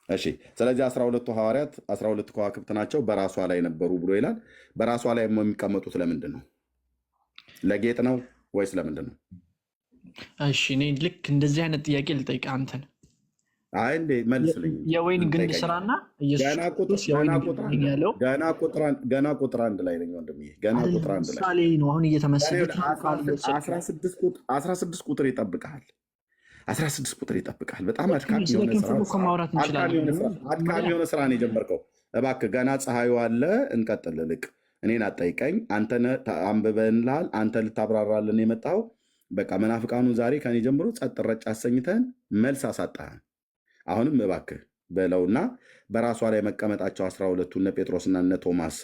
እሺ፣ ስለዚህ 12ቱ ሐዋርያት 12 ከዋክብት ናቸው፣ በራሷ ላይ ነበሩ ብሎ ይላል። በራሷ ላይ የሚቀመጡት ለምንድን ነው? ለጌጥ ነው ወይስ ለምንድን ነው? እሺ፣ እኔ ልክ እንደዚህ አይነት ጥያቄ ልጠይቅ አንተን። አይ እንዴ መልስልኝ። የወይን ግንድ ስራና ኢየሱስ ክርስቶስ የወይን ግንድ ያለው ገና ቁጥር አንድ ላይ ነኝ ወንድምዬ። ገና ቁጥር አንድ ላይ ምሳሌ ነው አሁን እየተመሰሉት 16 ቁጥር ይጠብቃል። 16 ቁጥር ይጠብቃል። በጣም አድካሚ የሆነ ስራ ነው የጀመርከው። እባክህ ገና ፀሐዩ አለ። እንቀጥል። ልቅ እኔን አጠይቀኝ። አንተ አንብበንልሃል። አንተ ልታብራራልን የመጣው በቃ መናፍቃኑ ዛሬ ከኔ ጀምሮ ጸጥ ረጭ አሰኝተን መልስ አሳጣህን። አሁንም እባክህ በለውና በራሷ ላይ መቀመጣቸው 12ቱ እነ ጴጥሮስና እነ ቶማስ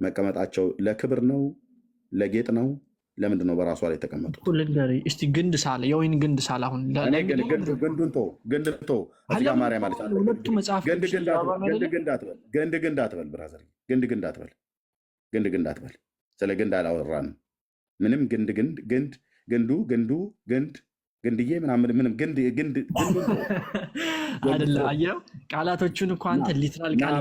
መቀመጣቸው ለክብር ነው ለጌጥ ነው? ለምንድን ነው በራሷ ላይ ተቀመጡት? እስቲ ግንድ ሳለ የወይን ግንድ ሳለ አሁን ግንድ ማርያም ማለት ሁለቱ መጽሐፍ ግንድ አትበል ብራዘር፣ ግንድ አትበል። ስለ ግንድ አላወራንም። ምንም ግንድዬ ምንም ግንድ አይደለ። አየው ቃላቶቹን እኮ አንተ ሊትራል ቃል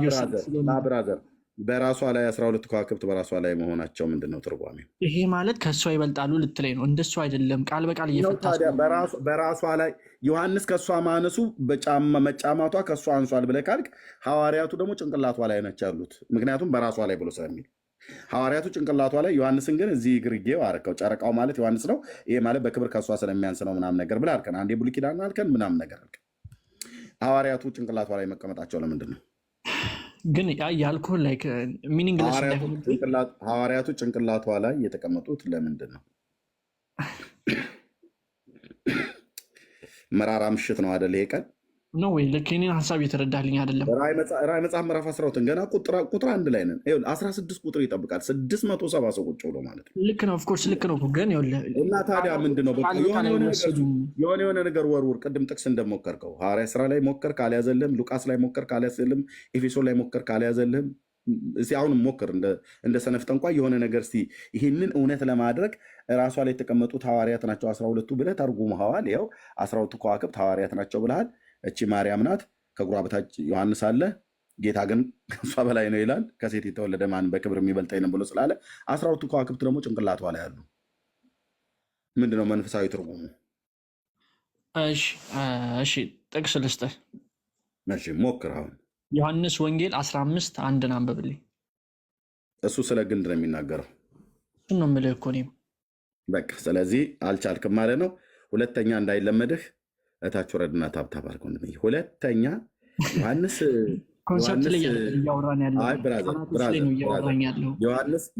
ብራዘር በራሷ ላይ 12 ከዋክብት በራሷ ላይ መሆናቸው ምንድን ነው ትርጓሜው? ይሄ ማለት ከእሷ ይበልጣሉ ልትለኝ ነው? እንደሱ አይደለም። ቃል በቃል እየፈታ በራሷ ላይ ዮሐንስ ከእሷ ማነሱ መጫማቷ ከእሷ አንሷል ብለህ ካልክ ሐዋርያቱ ደግሞ ጭንቅላቷ ላይ ነች ያሉት። ምክንያቱም በራሷ ላይ ብሎ ስለሚል ሐዋርያቱ ጭንቅላቷ ላይ፣ ዮሐንስን ግን እዚህ ግርጌው አርከው። ጨረቃው ማለት ዮሐንስ ነው። ይሄ ማለት በክብር ከእሷ ስለሚያንስ ነው ምናምን ነገር ብለህ አልከን። አንዴ ብሉይ ኪዳን አልከን ምናምን ነገር አልከን። ሐዋርያቱ ጭንቅላቷ ላይ መቀመጣቸው ለምንድን ነው? ግን ያልኩህ ሚኒንግለስ ሐዋርያቱ ጭንቅላቷ ላይ የተቀመጡት ለምንድን ነው? መራራ ምሽት ነው አደለ? ይሄ ቀን ነው ወይ? ልክ እኔን ሀሳብ የተረዳልኝ አይደለም። ራዕይ መጽሐፍ ምዕራፍ 12 ገና ቁጥር አንድ ላይ ነን። 16 ቁጥር ይጠብቃል። 670 ሰው ቁጭ ብሎ ማለት ነው። ልክ ነው፣ ኦፍኮርስ ልክ ነው። ግን እና ታዲያ ምንድን ነው የሆነ ነገር ወርውር። ቅድም ጥቅስ እንደሞከርከው ሐዋርያ ስራ ላይ ሞከር ካልያዘልህም፣ ሉቃስ ላይ ሞከር ካልያዘልህም፣ ኤፌሶን ላይ ሞከር ካልያዘልህም፣ እስኪ አሁንም ሞክር እንደ ሰነፍ ጠንቋይ የሆነ ነገር እስኪ ይህንን እውነት ለማድረግ ራሷ ላይ የተቀመጡት ሐዋርያት ናቸው 12ቱ ብለህ ተርጉመኸዋል። ይኸው 12ቱ ከዋክብት ሐዋርያት ናቸው ብለሃል። እቺ ማርያም ናት፣ ከእግሯ በታች ዮሐንስ አለ፣ ጌታ ግን ከእሷ በላይ ነው ይላል። ከሴት የተወለደ ማን በክብር የሚበልጠኝ ነው ብሎ ስላለ 12ቱ ከዋክብት ደግሞ ጭንቅላቷ ላይ አሉ። ምንድነው መንፈሳዊ ትርጉሙ? እሺ ጥቅስ ልስጥህ። እሺ ሞክር። አሁን ዮሐንስ ወንጌል 15:1 አንብብልኝ። እሱ ስለ ግንድ ነው የሚናገረው። እሱን ነው የምልህ እኮ እኔም። በቃ ስለዚህ አልቻልክም ማለት ነው። ሁለተኛ እንዳይለመድህ እታች ወረድና ታብታብ አድርገው። ሁለተኛ ዮሐንስ ኮንሰፕት ላይ እያወራን ያለው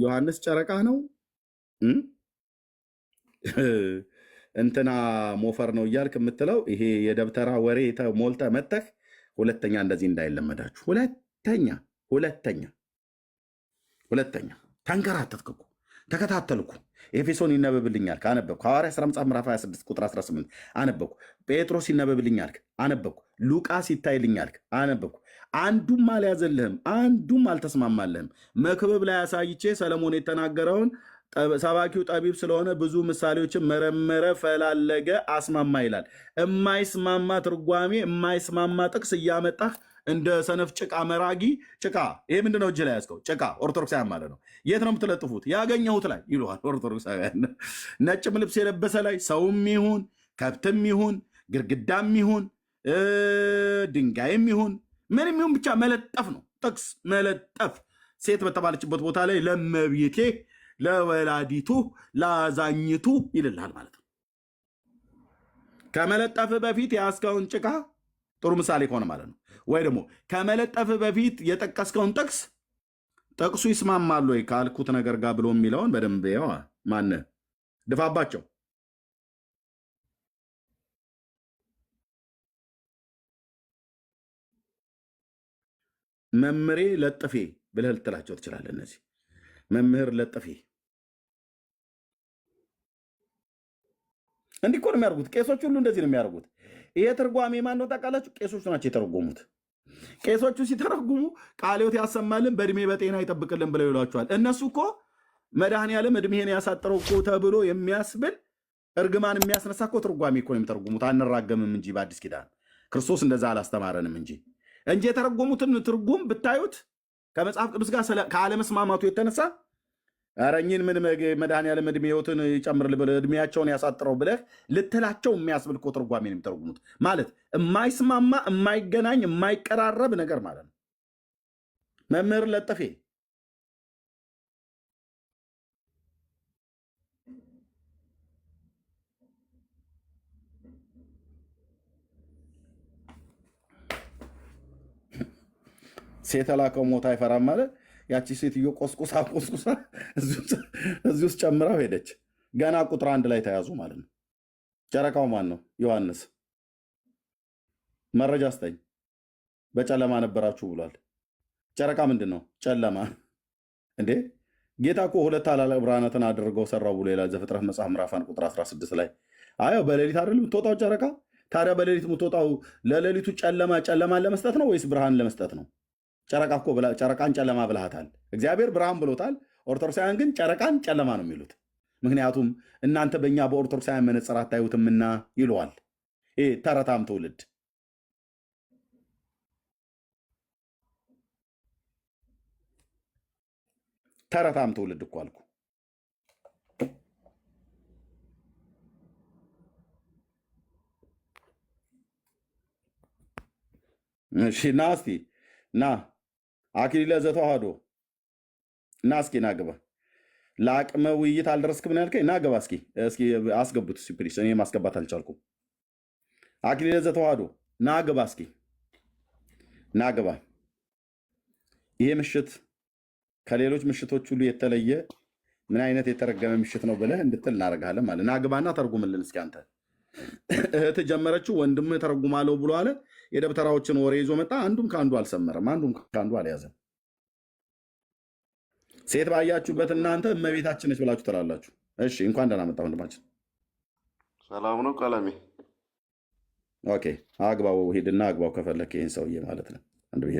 ዮሐንስ ጨረቃ ነው እንትና ሞፈር ነው እያልክ የምትለው ይሄ የደብተራ ወሬ ሞልተ መተህ። ሁለተኛ እንደዚህ እንዳይለመዳችሁ። ሁለተኛ ተንከራተትኩ፣ ተከታተልኩ። ኤፌሶን ይነበብልኛል አነበብኩ። ሐዋርያ ሥራ መጽሐፍ ምዕራፍ 26 ቁጥር 18 አነበብኩ። ጴጥሮስ ይነበብልኛል አነበብኩ። ሉቃስ ይታይልኛል አነበብኩ። አንዱም አልያዘልህም፣ አንዱም አልተስማማልህም። መክብብ ላይ አሳይቼ ሰለሞን የተናገረውን ሰባኪው ጠቢብ ስለሆነ ብዙ ምሳሌዎችን መረመረ፣ ፈላለገ፣ አስማማ ይላል። የማይስማማ ትርጓሜ፣ የማይስማማ ጥቅስ እያመጣህ እንደ ሰነፍ ጭቃ መራጊ ጭቃ። ይሄ ምንድነው? እጅ ላይ ያዝከው ጭቃ። ኦርቶዶክሳውያን ማለት ነው። የት ነው የምትለጥፉት? ያገኘሁት ላይ ይሉሃል ኦርቶዶክሳውያን። ነጭም ልብስ የለበሰ ላይ ሰውም ይሁን ከብትም ይሁን ግርግዳም ይሁን ድንጋይም ይሁን ምንም ይሁን ብቻ መለጠፍ ነው። ጥቅስ መለጠፍ። ሴት በተባለችበት ቦታ ላይ ለመቤቴ፣ ለወላዲቱ፣ ለአዛኝቱ ይልልሃል ማለት ነው። ከመለጠፍ በፊት የያዝከውን ጭቃ ጥሩ ምሳሌ ከሆነ ማለት ነው። ወይ ደግሞ ከመለጠፍ በፊት የጠቀስከውን ጥቅሱ ይስማማሉ ወይ ካልኩት ነገር ጋር ብሎ የሚለውን በደንብ ያው ማን ድፋባቸው። መምሬ ለጥፌ ብለህ ልትላቸው ትችላለህ። እነዚህ መምህር ለጥፌ እንዲህ እኮ ነው የሚያደርጉት። ቄሶች ሁሉ እንደዚህ ነው የሚያደርጉት። ይሄ ትርጓሜ ማን ነው ታውቃላችሁ? ቄሶች ናቸው የተረጎሙት። ቄሶቹ ሲተረጉሙ ቃልዮት ያሰማልን በእድሜ በጤና ይጠብቅልን ብለው ይሏቸዋል። እነሱ እኮ መድኃኔዓለም እድሜህን ያሳጥረው እኮ ተብሎ የሚያስብል እርግማን የሚያስነሳ እኮ ትርጓሜ እኮ ነው የሚተረጉሙት። አንራገምም እንጂ በአዲስ ኪዳን ክርስቶስ እንደዛ አላስተማረንም እንጂ የተረጎሙትን ትርጉም ብታዩት ከመጽሐፍ ቅዱስ ጋር ከአለመስማማቱ የተነሳ ኧረ እኚህን ምን መድኃኔዓለም እድሜዎትን ይጨምርል ብለህ እድሜያቸውን ያሳጥረው ብለህ ልትላቸው የሚያስብል እኮ ትርጓሜ ነው የሚተረጉሙት። ማለት የማይስማማ የማይገናኝ የማይቀራረብ ነገር ማለት ነው። መምህር ለጠፌ ሴት ላከው ሞት አይፈራም ማለት ያቺ ሴትዮ ቆስቁሳ እዚህ ውስጥ ጨምራው ሄደች። ገና ቁጥር 1 ላይ ተያዙ ማለት ነው። ጨረቃው ማን ነው? ዮሐንስ። መረጃ ስጠኝ። በጨለማ ነበራችሁ ብሏል። ጨረቃ ምንድን ነው? ጨለማ እንዴ? ጌታ እኮ 2 ታላላቅ ብርሃናትን አድርገው ሰራው ብሎ ይላል ዘፍጥረት መጽሐፍ ምዕራፍ 1 ቁጥር 16 ላይ። አዎ በሌሊት አይደል የምትወጣው ጨረቃ? ታዲያ በሌሊት የምትወጣው ለሌሊቱ ጨለማን ለመስጠት ነው ወይስ ብርሃን ለመስጠት ነው? ጨረቃ እኮ ጨረቃን ጨለማ ብልሃታል። እግዚአብሔር ብርሃን ብሎታል። ኦርቶዶክሳውያን ግን ጨረቃን ጨለማ ነው የሚሉት። ምክንያቱም እናንተ በእኛ በኦርቶዶክሳውያን መነጽር አታዩትምና ይለዋል። ይሄ ተረታም ትውልድ ተረታም ትውልድ እኮ አልኩ። እሺ ና እስቲ ና አክሊለ ዘተዋህዶ እና እስኪ ና ግባ። ለአቅመ ውይይት አልደረስክም ነው ያልከኝ? ና ግባ እስኪ አስገቡት ፕሊስ። እኔ ማስገባት አልቻልኩም። አክሊለ ዘተዋህዶ ና ግባ እስኪ ና ግባ። ይሄ ምሽት ከሌሎች ምሽቶች ሁሉ የተለየ ምን አይነት የተረገመ ምሽት ነው ብለህ እንድትል እናደርግሃለን ማለት። ና ግባና ተርጉምልን እስኪ አንተ። እህት ጀመረችው ወንድምህ ተረጉማለሁ ብሎ አለ። የደብተራዎችን ወሬ ይዞ መጣ። አንዱም ከአንዱ አልሰመረም፣ አንዱም ከአንዱ አልያዘም። ሴት ባያችሁበት እናንተ እመቤታችን ነች ብላችሁ ትላላችሁ። እሺ እንኳን ደህና መጣ ወንድማችን። ሰላም ነው ቀለሜ። ኦኬ አግባው፣ ሂድና አግባው ከፈለክ ይህን ሰውዬ ማለት ነው። አንድ ብዬ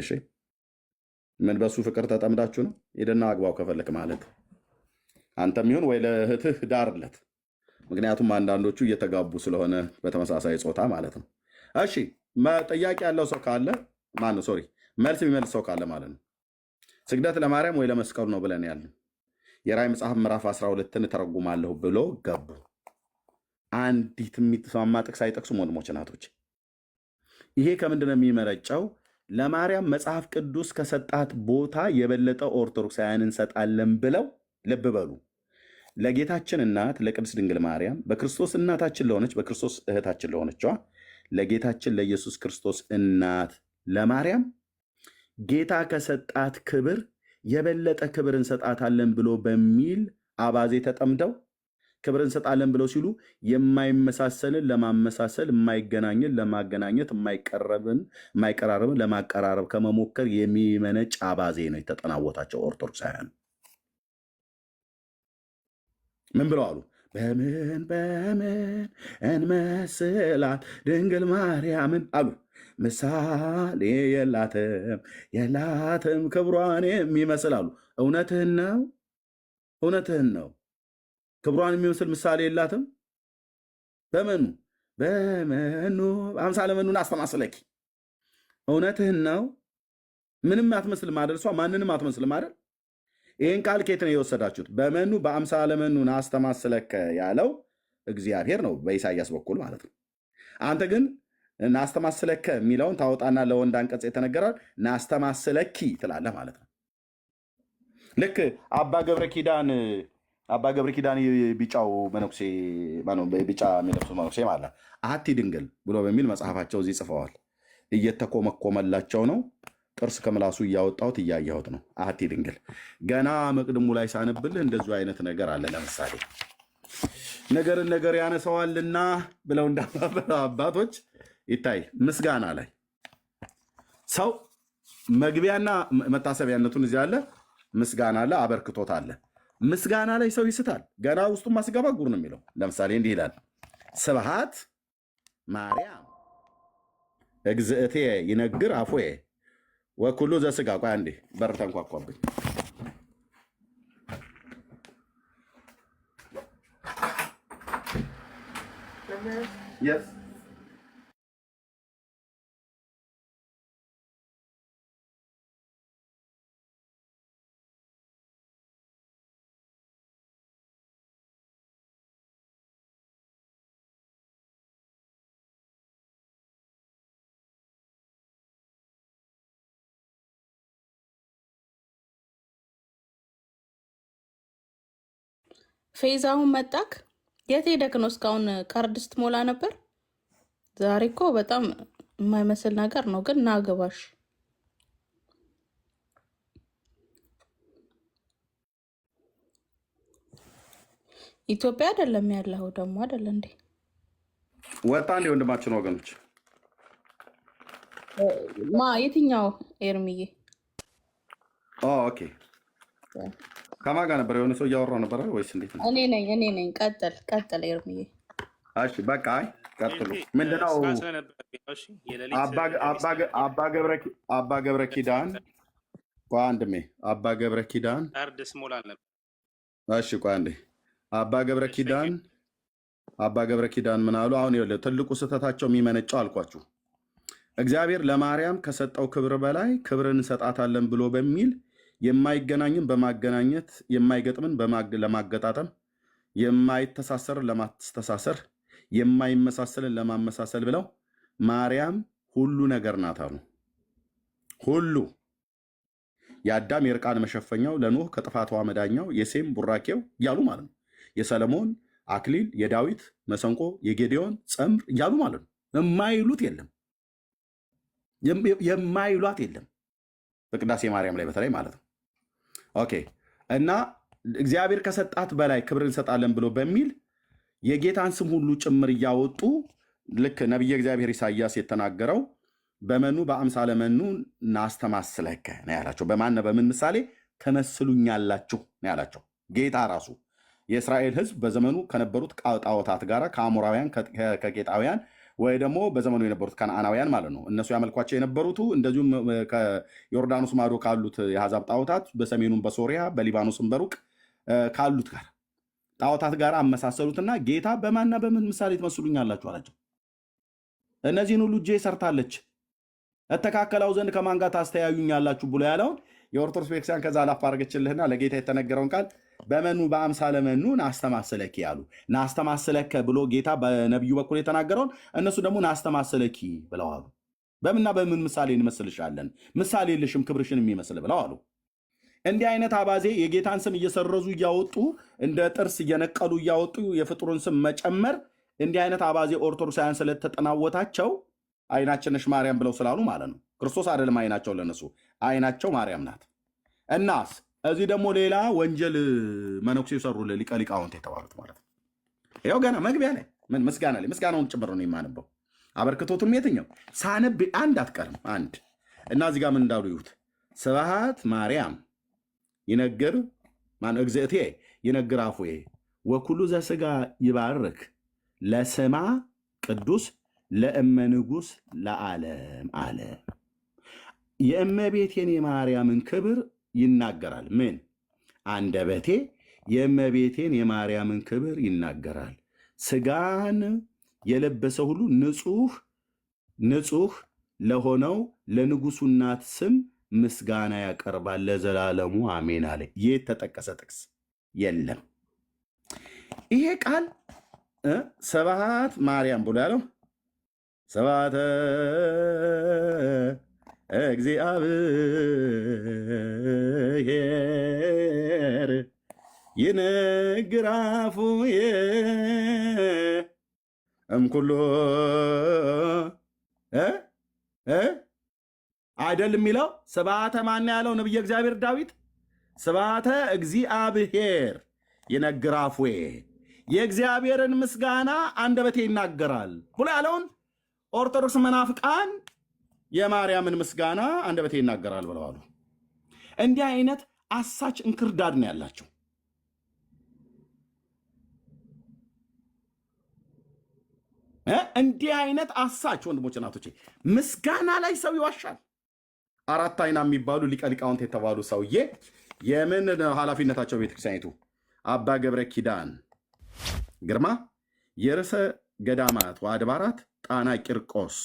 ምን በሱ ፍቅር ተጠምዳችሁ ነው? ሂድና አግባው ከፈለክ ማለት አንተም ይሁን ወይ ለእህትህ ዳርለት። ምክንያቱም አንዳንዶቹ እየተጋቡ ስለሆነ በተመሳሳይ ጾታ ማለት ነው። እሺ ጥያቄ ያለው ሰው ካለ ማነው? ሶሪ መልስ የሚመልስ ሰው ካለ ማለት ነው። ስግደት ለማርያም ወይ ለመስቀሉ ነው ብለን ያለን የራዕይ መጽሐፍ ምዕራፍ 12ን እተረጉማለሁ ብሎ ገቡ። አንዲት የሚስማማ ጥቅስ አይጠቅሱም ወንድሞች እናቶች። ይሄ ከምንድን ነው የሚመነጨው? ለማርያም መጽሐፍ ቅዱስ ከሰጣት ቦታ የበለጠ ኦርቶዶክሳውያን እንሰጣለን ብለው ልብ በሉ። ለጌታችን እናት ለቅድስት ድንግል ማርያም በክርስቶስ እናታችን ለሆነች በክርስቶስ እህታችን ለሆነችዋ ለጌታችን ለኢየሱስ ክርስቶስ እናት ለማርያም ጌታ ከሰጣት ክብር የበለጠ ክብር እንሰጣታለን ብሎ በሚል አባዜ ተጠምደው ክብር እንሰጣለን ብለው ሲሉ የማይመሳሰልን ለማመሳሰል፣ የማይገናኝን ለማገናኘት፣ የማይቀራረብን ለማቀራረብ ከመሞከር የሚመነጭ አባዜ ነው የተጠናወታቸው ኦርቶዶክሳውያን። ምን ብለው አሉ? በምን እንመስላት ድንግል ማርያምን አሉ። ምሳሌ የላትም ክብሯን የሚመስል አሉ። እውነትህን ነው። ክብሯን የሚመስል ምሳሌ የላትም። በመኑ አምሳለ መኑን አስተማስለኪ። እውነትህን ነው። ምንም አትመስልም አይደል? እሷ ማንንም አትመስልም አይደል? ይህን ቃል ከየት ነው የወሰዳችሁት? በመኑ በአምሳለ መኑን አስተማስለከ ያለው እግዚአብሔር ነው በኢሳይያስ በኩል ማለት ነው። አንተ ግን ናስተማስለከ የሚለውን ታወጣና ለወንድ አንቀጽ የተነገራል ናስተማስለኪ ትላለህ ማለት ነው። ልክ አባ ገብረ ኪዳን ቢጫው መነኩሴ ቢጫ የሚለብሱ መነኩሴ ማለት አሐቲ ድንግል ብሎ በሚል መጽሐፋቸው እዚህ ጽፈዋል። እየተኮመኮመላቸው ነው። ጥርስ ከምላሱ እያወጣሁት እያየሁት ነው። አሐቲ ድንግል ገና መቅድሙ ላይ ሳነብልህ እንደዚሁ አይነት ነገር አለ። ለምሳሌ ነገርን ነገር ያነሰዋልና ብለው እንዳባበለው አባቶች ይታይ። ምስጋና ላይ ሰው መግቢያና መታሰቢያነቱን እዚህ አለ። ምስጋና አለ፣ አበርክቶት አለ። ምስጋና ላይ ሰው ይስታል። ገና ውስጡን ማስገባ ጉር ነው የሚለው። ለምሳሌ እንዲህ ይላል፣ ስብሐት ማርያም እግዝእቴ ይነግር አፎዬ ወኩሉ ዘስጋ ቆይ አንዴ በር ተንኳኳብኝ። Yes. ፌዛውን መጣክ የት ሄደክ ነው? እስካሁን ካርድ ስትሞላ ነበር። ዛሬ እኮ በጣም የማይመስል ነገር ነው። ግን ናገባሽ ኢትዮጵያ አይደለም ያለው ደግሞ አይደለ እንዴ? ወጣ እንዴ ወንድማችን ወገኖች? የትኛው ኤርሚዬ? ኦኬ ከማን ጋር ነበር? የሆነ ሰው እያወራ ነበር ወይስ እንዴት ነው? እኔ ነኝ። ቀጥል ኤርሚዬ። እሺ በቃ ቀጥሉ። ምንድነው አባ ገብረ ኪዳን አንድሜ አባ ገብረ ኪዳን እሺ ቆይ አንዴ አባ ገብረ ኪዳን ምን አሉ? አሁን ይኸውልህ ትልቁ ስህተታቸው የሚመነጨው አልኳችሁ እግዚአብሔር ለማርያም ከሰጠው ክብር በላይ ክብርን እንሰጣታለን ብሎ በሚል የማይገናኝን በማገናኘት የማይገጥምን ለማገጣጠም የማይተሳሰርን ለማስተሳሰር የማይመሳሰልን ለማመሳሰል ብለው ማርያም ሁሉ ነገር ናት አሉ። ሁሉ የአዳም የእርቃን መሸፈኛው፣ ለኖህ ከጥፋቷ መዳኛው፣ የሴም ቡራኬው እያሉ ማለት ነው። የሰለሞን አክሊል፣ የዳዊት መሰንቆ፣ የጌዴዎን ጸምር እያሉ ማለት ነው። የማይሉት የለም፣ የማይሏት የለም። በቅዳሴ ማርያም ላይ በተለይ ማለት ነው። ኦኬ እና እግዚአብሔር ከሰጣት በላይ ክብር እንሰጣለን ብሎ በሚል የጌታን ስም ሁሉ ጭምር እያወጡ ልክ ነቢየ እግዚአብሔር ኢሳያስ የተናገረው በመኑ በአምሳለ መኑ ናስተማስለከ ነው ያላቸው። በማን በምን ምሳሌ ተመስሉኛላችሁ ነው ያላቸው ጌታ ራሱ። የእስራኤል ሕዝብ በዘመኑ ከነበሩት ጣዖታት ጋር ከአሞራውያን ከጌጣውያን ወይ ደግሞ በዘመኑ የነበሩት ከነዓናውያን ማለት ነው እነሱ ያመልኳቸው የነበሩቱ እንደዚሁም ከዮርዳኖስ ማዶ ካሉት የአሕዛብ ጣዖታት በሰሜኑም በሶሪያ በሊባኖስም በሩቅ ካሉት ጋር ጣዖታት ጋር አመሳሰሉትና ጌታ በማንና በምን ምሳሌ ትመስሉኛላችሁ አላቸው። እነዚህን ሁሉ እጄ ሰርታለች እተካከላው ዘንድ ከማን ጋር ታስተያዩኛላችሁ ብሎ ያለውን የኦርቶዶክስ ቤተክርስቲያን ከዛ ላፍ አድርገችልህና ለጌታ የተነገረውን ቃል በመኑ በአምሳለ መኑ ናስተማስለኪ ያሉ ናስተማስለከ ብሎ ጌታ በነቢዩ በኩል የተናገረውን እነሱ ደግሞ ናስተማስለኪ ብለዋሉ። በምንና በምን ምሳሌ እንመስልሻለን? ምሳሌ የለሽም ክብርሽን የሚመስል ብለዋሉ። እንዲህ አይነት አባዜ የጌታን ስም እየሰረዙ እያወጡ እንደ ጥርስ እየነቀሉ እያወጡ የፍጡሩን ስም መጨመር እንዲህ አይነት አባዜ ኦርቶዶክሳውያን ስለተጠናወታቸው አይናችን ነሽ ማርያም ብለው ስላሉ ማለት ነው። ክርስቶስ አይደለም አይናቸው፣ ለነሱ አይናቸው ማርያም ናት። እናስ እዚህ ደግሞ ሌላ ወንጀል መነኩሴ የሰሩ ሊቀ ሊቃውንት የተባሉት ማለት ነው። ይኸው ገና መግቢያ ላይ ምን ምስጋና ላይ ምስጋናውን ጭምር ነው የማነበው። አበርክቶቱም የትኛው ሳነብ አንድ አትቀርም አንድ እና እዚህ ጋር ምን እንዳሉ ይሁት ስብሐት ማርያም ይነግር ማን እግዝእቴ ይነግር አፉዬ ወኩሉ ዘስጋ ይባርክ ለስማ ቅዱስ ለእመ ንጉሥ ለዓለም አለ። የእመቤቴን የማርያምን ክብር ይናገራል። ምን አንደበቴ የእመቤቴን የማርያምን ክብር ይናገራል። ስጋን የለበሰ ሁሉ ንጹሕ ለሆነው ለንጉሡ እናት ስም ምስጋና ያቀርባል ለዘላለሙ አሜን አለ። የት ተጠቀሰ ጥቅስ የለም። ይሄ ቃል ስብሐት ማርያም ብሎ ያለው ስብሐተ እግዚአብሔር ይነግር አፉዬ እምኩሎ አይደል የሚለው ስብሐተ ማን ያለው ነብየ እግዚአብሔር ዳዊት ስብሐተ እግዚአብሔር ይነግር አፉዬ የእግዚአብሔርን ምስጋና አንደበቴ ይናገራል ብሎ ያለውን ኦርቶዶክስ መናፍቃን የማርያምን ምስጋና አንደበቴ ይናገራል ብለዋሉ። እንዲህ አይነት አሳች እንክርዳድ ነው ያላቸው። እንዲህ አይነት አሳች ወንድሞች እናቶቼ፣ ምስጋና ላይ ሰው ይዋሻል። አራት አይና የሚባሉ ሊቀ ሊቃውንት የተባሉ ሰውዬ የምን ኃላፊነታቸው ቤተክርስቲያኒቱ? አባ ገብረ ኪዳን ግርማ የርዕሰ ገዳማት ወአድባራት ጣና ቂርቆስ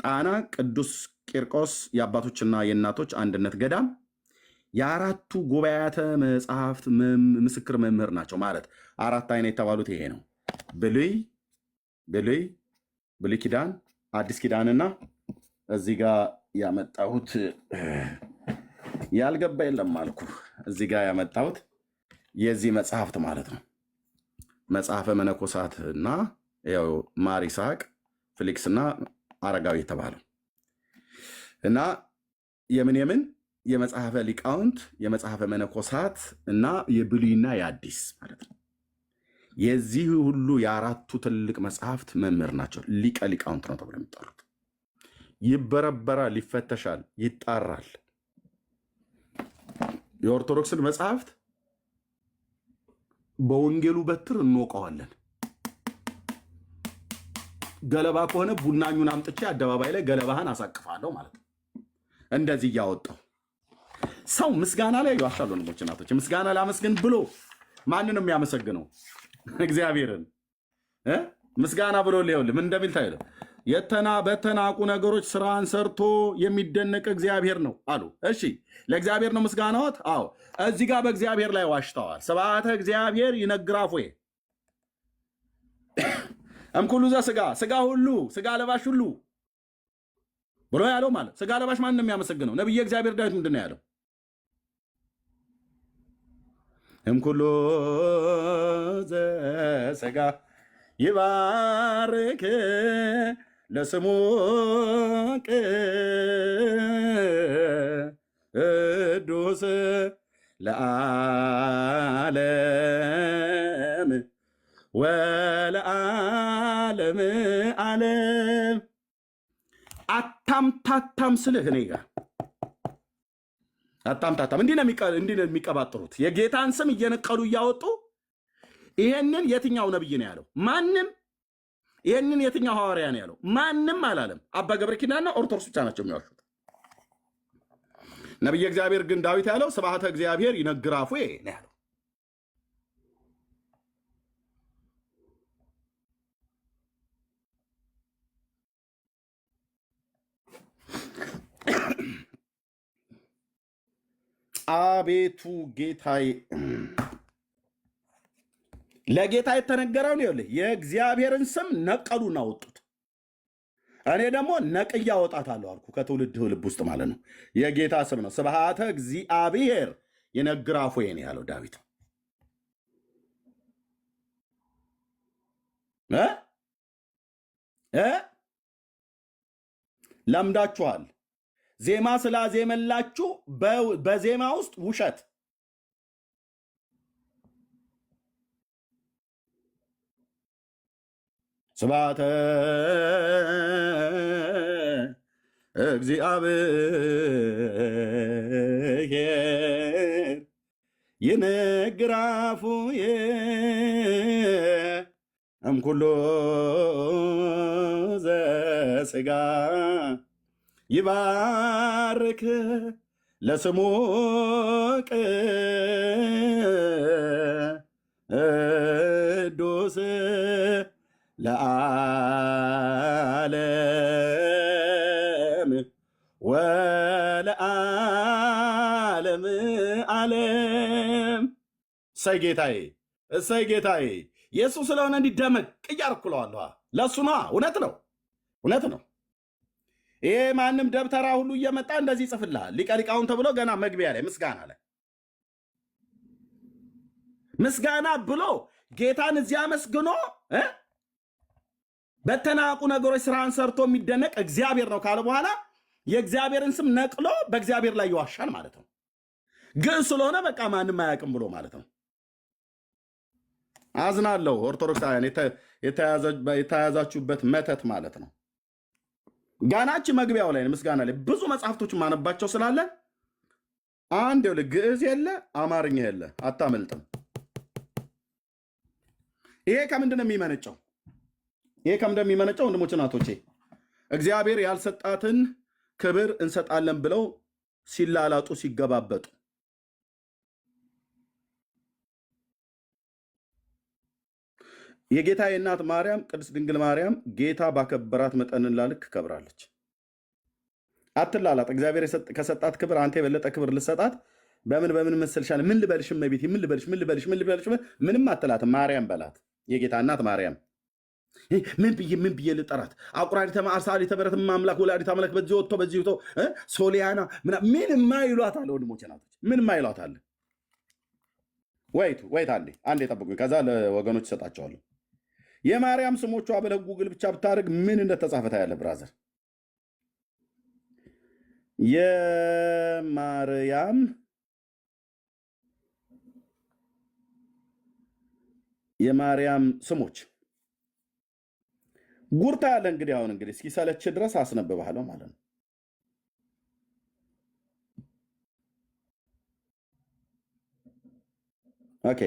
ጣና ቅዱስ ቂርቆስ የአባቶችና የእናቶች አንድነት ገዳም የአራቱ ጉባኤያተ መጽሐፍት ምስክር መምህር ናቸው። ማለት አራት አይና የተባሉት ይሄ ነው። ብሉይ ኪዳን፣ አዲስ ኪዳንና እዚህ ጋር ያመጣሁት ያልገባ የለም አልኩ። እዚህ ጋር ያመጣሁት የዚህ መጽሐፍት ማለት ነው። መጽሐፈ መነኮሳት እና ማር ይስሐቅ ፍሊክስና አረጋዊ የተባለው እና የምን የመጽሐፈ ሊቃውንት የመጽሐፈ መነኮሳት እና የብሉይና የአዲስ ማለት ነው። የዚህ ሁሉ የአራቱ ትልቅ መጽሐፍት መምህር ናቸው። ሊቀ ሊቃውንት ነው ተብሎ የሚጠሩት። ይበረበራል፣ ይፈተሻል፣ ይጣራል። የኦርቶዶክስን መጽሐፍት በወንጌሉ በትር እንወቀዋለን። ገለባ ከሆነ ቡናኙን አምጥቼ አደባባይ ላይ ገለባህን አሳቅፋለሁ ማለት ነው። እንደዚህ እያወጣው ሰው ምስጋና ላይ ይዋሻሉ። ወንድሞች እናቶች፣ ምስጋና ላመስግን ብሎ ማንንም የሚያመሰግነው እግዚአብሔርን ምስጋና ብሎ ሊሆን ምን እንደሚል ታይለ በተናቁ ነገሮች ስራን ሰርቶ የሚደነቅ እግዚአብሔር ነው አሉ። እሺ ለእግዚአብሔር ነው ምስጋናዎት? አዎ። እዚህ ጋር በእግዚአብሔር ላይ ዋሽተዋል። ስብሐተ እግዚአብሔር ይነግራፍ ወይ እምኩሉ ስጋ ሁሉ ስጋ ለባሽ ሁሉ ብሎ ያለው ማለት ስጋ ለባሽ ማን ነው የሚያመሰግነው? ነብየ እግዚአብሔር ዳዊት ምንድን ነው ያለው? እምኩሉ ዘሥጋ ይባርክ ለስሙ ቅዱስ ለዓለም ወለዓለም ዓለም። አታምታታም ስልህ እኔ ጋር አታምታታም። እንዲህ ነው የሚቀባጥሩት የጌታን ስም እየነቀሉ እያወጡ። ይሄንን የትኛው ነብይ ነው ያለው? ማንም። ይሄንን የትኛው ሐዋርያ ነው ያለው? ማንም አላለም። አባ ገብረ ኪዳንና ኦርቶዶክስ ብቻ ናቸው የሚዋሹት። ነብየ እግዚአብሔር ግን ዳዊት ያለው ስብሐተ እግዚአብሔር ይነግራፍ ወይ ነው ያለው። አቤቱ ጌታዬ፣ ለጌታ የተነገረውን ይኸውልህ የእግዚአብሔርን ስም ነቀሉና አወጡት። እኔ ደግሞ ነቅያ አወጣታለሁ አልኩ፣ ከትውልድ ልብ ውስጥ ማለት ነው። የጌታ ስም ነው። ስብሐተ እግዚአብሔር ይነግራፍ ወይ ነው ያለው ዳዊት። ለምዳችኋል። ዜማ ስላዜመላችሁ በዜማ ውስጥ ውሸት። ስብሐተ እግዚአብሔር ይነግራፍ እምኩሎ ዘሥጋ ይባርክ ለስሙ ቅዱስ ለዓለም ወለዓለም ዓለም። እሰይ ጌታዬ፣ እሰይ ጌታዬ። የእሱ ስለሆነ እንዲደመቅ እያርኩለዋለሁ። ለእሱ ነዋ። እውነት ነው፣ እውነት ነው። ይሄ ማንም ደብተራ ሁሉ እየመጣ እንደዚህ ይጽፍልሃል። ሊቀ ሊቃውንት ተብሎ ገና መግቢያ ላይ ምስጋና ብሎ ጌታን እዚያ አመስግኖ በተናቁ ነገሮች ስራን ሰርቶ የሚደነቅ እግዚአብሔር ነው ካለ በኋላ የእግዚአብሔርን ስም ነቅሎ በእግዚአብሔር ላይ ይዋሻል ማለት ነው። ግን ስለሆነ በቃ ማንም አያውቅም ብሎ ማለት ነው። አዝናለሁ ኦርቶዶክሳውያን፣ የተያዛችሁበት መተት ማለት ነው። ጋናች መግቢያው ላይ ምስጋና ላይ ብዙ መጽሐፍቶች ማነባቸው ስላለ አንድ ግዕዝ የለ አማርኛ የለ አታመልጥም። ይሄ ከምንድን ነው የሚመነጨው? ወንድሞች እናቶቼ፣ እግዚአብሔር ያልሰጣትን ክብር እንሰጣለን ብለው ሲላላጡ ሲገባበጡ የጌታ የእናት ማርያም ቅድስት ድንግል ማርያም ጌታ ባከበራት መጠንና ልክ ከብራለች። አትላላጥ። እግዚአብሔር ከሰጣት ክብር አንተ የበለጠ ክብር ልሰጣት በምን መሰልሻል? ምን ልበልሽ እመቤቴ፣ ምን ልበልሽ? ምንም አትላትም። ማርያም በላት። የጌታ እናት ማርያም ምን ብዬ ልጠራት? አቁራሪተ መዓር ሰዓሊተ ምሕረት አምላክ ወላዲተ አምላክ በዚህ ወጥቶ በዚህ ወጥቶ ሶሊያና ምን ማይሏት አለ። ወንድሞቼ ናቶች ምን ማይሏት አለ። ወይት አንዴ ጠብቁኝ፣ ከዛ ለወገኖች እሰጣቸዋለሁ። የማርያም ስሞቿ ብለህ ጉግል ብቻ ብታደርግ ምን እንደተጻፈ ታያለህ ብራዘር። የማርያም ስሞች ጉርታ ያለ እንግዲህ አሁን እስኪሰለች ድረስ አስነብብሃለሁ ማለት ነው። ኦኬ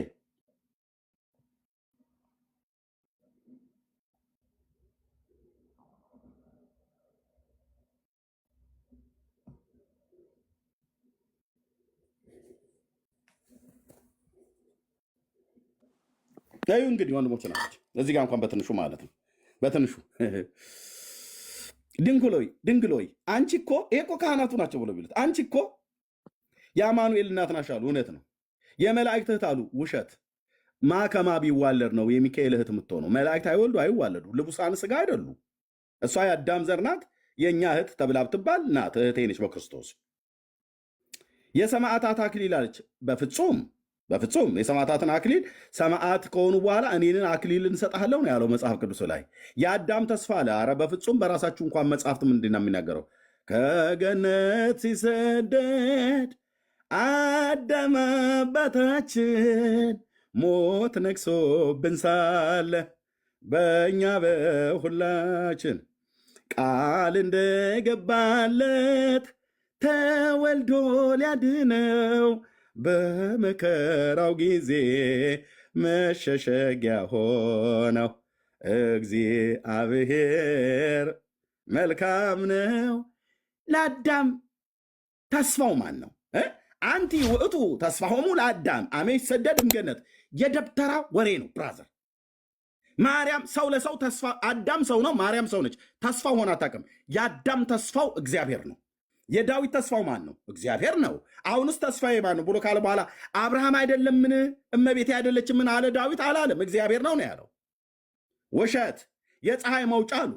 ያዩ እንግዲህ ወንድሞች ናቸው። እዚህ ጋር እንኳን በትንሹ ማለት ነው በትንሹ ድንግሎይ አንቺ እኮ ይሄ እኮ ካህናቱ ናቸው ብሎ ቢሉት አንቺ እኮ የአማኑኤል እናት ናሽ አሉ። እውነት ነው። የመላእክት እህት አሉ። ውሸት። ማከማ ቢዋለድ ነው የሚካኤል እህት የምትሆነው። መላእክት አይወልዱ አይዋለዱ፣ ልቡሳን ስጋ አይደሉ። እሷ የአዳም ዘር ናት። የእኛ እህት ተብላ ብትባል ናት፣ እህቴ ነች በክርስቶስ። የሰማዕታት አክሊል አለች። በፍጹም የሰማዕታትን አክሊል ሰማዕት ከሆኑ በኋላ እኔንን አክሊል እንሰጥሃለሁ ነው ያለው መጽሐፍ ቅዱስ ላይ። የአዳም ተስፋ አለ። ኧረ በፍጹም በራሳችሁ እንኳን መጽሐፍት ምንድን ነው የሚናገረው? ከገነት ሲሰደድ አዳም አባታችን ሞት ነግሶብን ሳለ በእኛ በሁላችን ቃል እንደገባለት ተወልዶ ሊያድነው በመከራው ጊዜ መሸሸጊያ ሆነው እግዚአብሔር መልካም ነው። ለአዳም ተስፋው ማን ነው? አንቲ ውእቱ ተስፋሆሙ ለአዳም አሜ ይሰደድ እምገነት። የደብተራ ወሬ ነው ብራዘር። ማርያም ሰው ለሰው ተስፋ፣ አዳም ሰው ነው፣ ማርያም ሰው ነች። ተስፋው ሆና አታውቅም። የአዳም ተስፋው እግዚአብሔር ነው። የዳዊት ተስፋው ማን ነው? እግዚአብሔር ነው። አሁንስ ተስፋዬ ማን ነው ብሎ ካለ በኋላ አብርሃም አይደለምን እመቤቴ አይደለችምን አለ ዳዊት? አላለም። እግዚአብሔር ነው ነው ያለው። ውሸት። የፀሐይ መውጫ አሉ።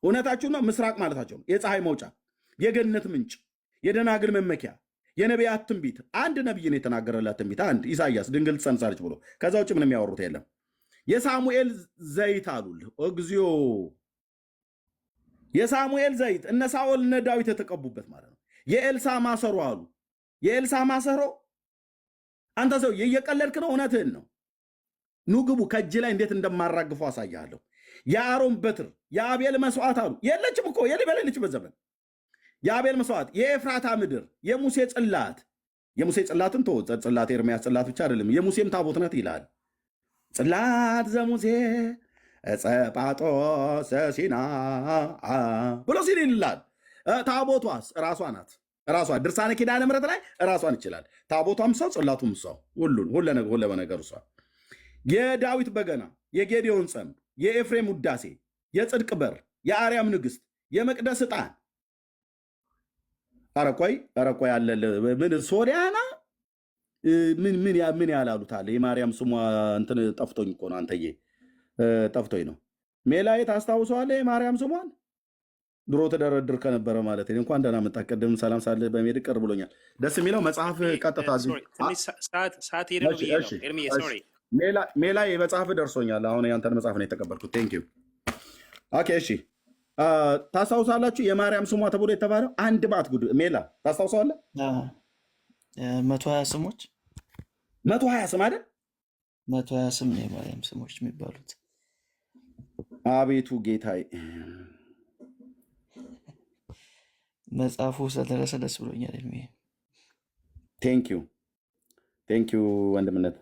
እውነታችሁ ነው። ምስራቅ ማለታቸው ነው። የፀሐይ መውጫ፣ የገነት ምንጭ፣ የደናግል መመኪያ፣ የነቢያት ትንቢት። አንድ ነቢይ ነው የተናገረላት ትንቢት፣ አንድ ኢሳያስ፣ ድንግል ትጸንሳለች ብሎ። ከዛ ውጭ ምንም ያወሩት የለም። የሳሙኤል ዘይት አሉልህ። እግዚኦ የሳሙኤል ዘይት እነ ሳኦል እነ ዳዊት የተቀቡበት ማለት ነው። የኤልሳ ማሰሮ አሉ። የኤልሳ ማሰሮ አንተ ሰው እየቀለድክ ነው? እውነትህን ነው። ኑ ግቡ፣ ከእጅ ላይ እንዴት እንደማራግፈው አሳያለሁ። የአሮን በትር፣ የአቤል መስዋዕት አሉ። የለችም እኮ የሌለችበት ዘመን የአቤል መስዋዕት፣ የኤፍራታ ምድር፣ የሙሴ ጽላት። የሙሴ ጽላትን ቶ ጽላት ኤርምያስ ጽላት ብቻ አይደለም፣ የሙሴም ታቦት ናት ይላል። ጽላት ዘሙሴ ጸጳጦስ ሲና ብሎ ሲል ይላል። ታቦቷስ ራሷ ናት። ራሷ ድርሳነ ኪዳነ ምሕረት ላይ ራሷን ይችላል። ታቦቷም ሰው ጽላቱም ሰው ሁለ በነገሩ እሷ። የዳዊት በገና፣ የጌዴዎን ጸምብ፣ የኤፍሬም ውዳሴ፣ የጽድቅ በር፣ የአርያም ንግሥት፣ የመቅደስ ዕጣን። አረቆይ አለ ምን ሶሪያና ምን ያላሉታል። የማርያም ስሟ እንትን ጠፍቶኝ እኮ ነው አንተዬ፣ ጠፍቶኝ ነው። ሜላዊት አስታውሰዋለህ? የማርያም ስሟን ድሮ ተደረድር ከነበረ ማለት ነው። እንኳን ደህና መጣህ። ቅድም ሰላም ሳለ በሜድ ቅር ብሎኛል። ደስ የሚለው መጽሐፍ ቀጥታ ሜላ መጽሐፍ ደርሶኛል። አሁን ያንተን መጽሐፍ ነው የተቀበልኩት። ቴንኪው። ኦኬ እሺ፣ ታስታውሳላችሁ? የማርያም ስሟ ተብሎ የተባለው አንድ ባት ጉድ ሜላ ታስታውሰዋለህ? 120 ስሞች 120 ስም አይደል? 120 ስም ነው የማርያም ስሞች የሚባሉት። አቤቱ ጌታዬ፣ መጽሐፉ ስለደረሰ ደስ ብሎኛል። እድሜ ቴንኪው ወንድምነት።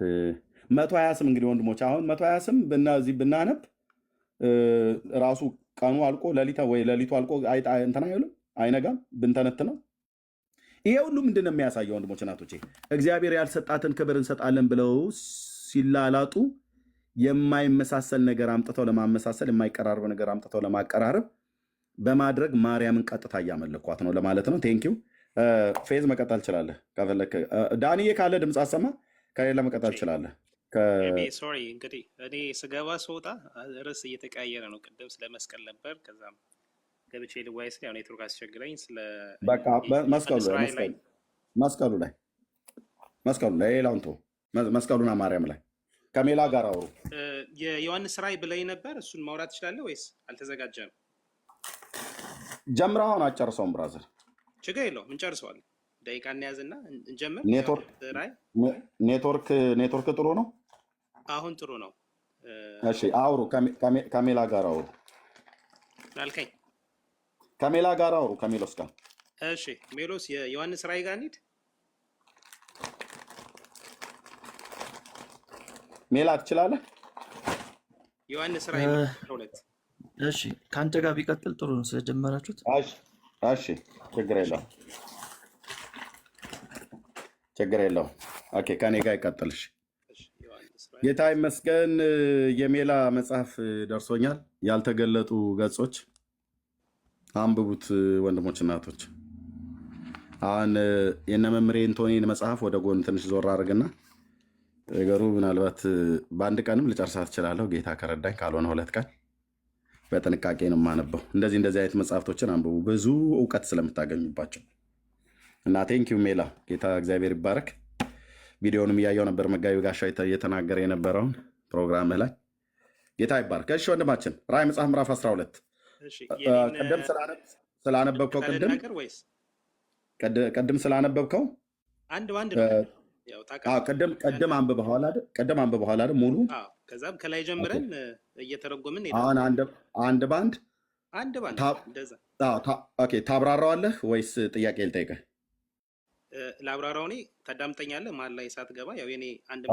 120 ስም እንግዲህ ወንድሞች፣ አሁን 120 ስም እዚህ ብናነብ ራሱ ቀኑ አልቆ ሌሊቱ አልቆ እንትን አይሉም። አይነጋም ብንተነትነው። ይሄ ሁሉ ምንድን ነው የሚያሳየው? ወንድሞች እናቶቼ፣ እግዚአብሔር ያልሰጣትን ክብር እንሰጣለን ብለው ሲላላጡ የማይመሳሰል ነገር አምጥተው ለማመሳሰል፣ የማይቀራርብ ነገር አምጥተው ለማቀራረብ በማድረግ ማርያምን ቀጥታ እያመለኳት ነው ለማለት ነው። ቴንኪው ፌዝ መቀጠል ትችላለህ ከፈለክ። ዳንዬ ካለ ድምፅ አሰማ፣ ከሌላ መቀጠል ትችላለህ። ሶሪ እንግዲህ እኔ ስገባ ስወጣ ርዕስ እየተቀያየረ ነው። ቅድም ስለ መስቀል ነበር፣ ከዛም ገብቼ ልዋይ ስል ያው ኔትወርክ አስቸግረኝ ስለ በቃ መስቀሉ ላይ ሌላውን ተው፣ መስቀሉና ማርያም ላይ ከሜላ ጋር አውሩ። የዮሐንስ ራእይ ብለኝ ነበር፣ እሱን ማውራት ትችላለህ ወይስ አልተዘጋጀም? ጀምረህ አሁን አጨርሰውም ብራዘር፣ ችግር የለውም እንጨርሰዋለን። ደቂቃ እንያዝና እንጀምር። ኔትወርክ ጥሩ ነው? አሁን ጥሩ ነው። እሺ አውሩ፣ ከሜላ ጋር አውሩ። አልከኝ ከሜላ ጋር አውሩ፣ ከሜሎስ ጋር። እሺ ሜሎስ የዮሐንስ ራእይ ጋር እንሂድ። ሜላ ትችላለህ? ዮሐንስ ራእይ 2። እሺ ከአንተ ጋር ቢቀጥል ጥሩ ነው ስለጀመራችሁት። እሺ ችግር የለውም። ኦኬ ከኔ ጋር ይቀጥልሽ። ጌታ ይመስገን። የሜላ መጽሐፍ ደርሶኛል። ያልተገለጡ ገጾች አንብቡት ወንድሞች እናቶች። አሁን የነ መምሬ እንቶኒን መጽሐፍ ወደ ጎን ትንሽ ዞር አድርግና ነገሩ ምናልባት በአንድ ቀንም ልጨርሳት እችላለሁ ጌታ ከረዳኝ፣ ካልሆነ 2 ቀን በጥንቃቄ ነው የማነበው። እንደዚህ አይነት መጽሐፍቶችን አንብቡ፣ ብዙ እውቀት ስለምታገኙባቸው እና ቴንኪው ሜላ፣ ጌታ እግዚአብሔር ይባረክ። ቪዲዮንም እያየው ነበር መጋቢ ጋሻ እየተናገረ የነበረውን ፕሮግራምህ ላይ ጌታ ይባረክ። እሺ ወንድማችን ራእይ መጽሐፍ ምዕራፍ 12 ቅድም ስላነበብከው ቅድም ስላነበብከው ቅድም አንብበኋላ አይደል? ሙሉ ከዛም ከላይ ጀምረን እየተረጎምን አሁን አንድ ባንድ ታብራራዋለህ ወይስ ጥያቄ ልጠይቅህ? ለአብራራው እኔ ታዳምጠኛለህ። መሀል ላይ ሳትገባ ያው የኔ አንድ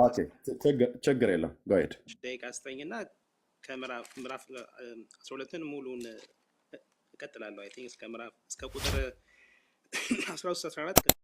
ችግር የለም ጎሄድ ደቂቃ ስጠኝና ከምዕራፍ 12ን ሙሉን እቀጥላለሁ። አይ ቲንክ እስከ ቁጥር 13 14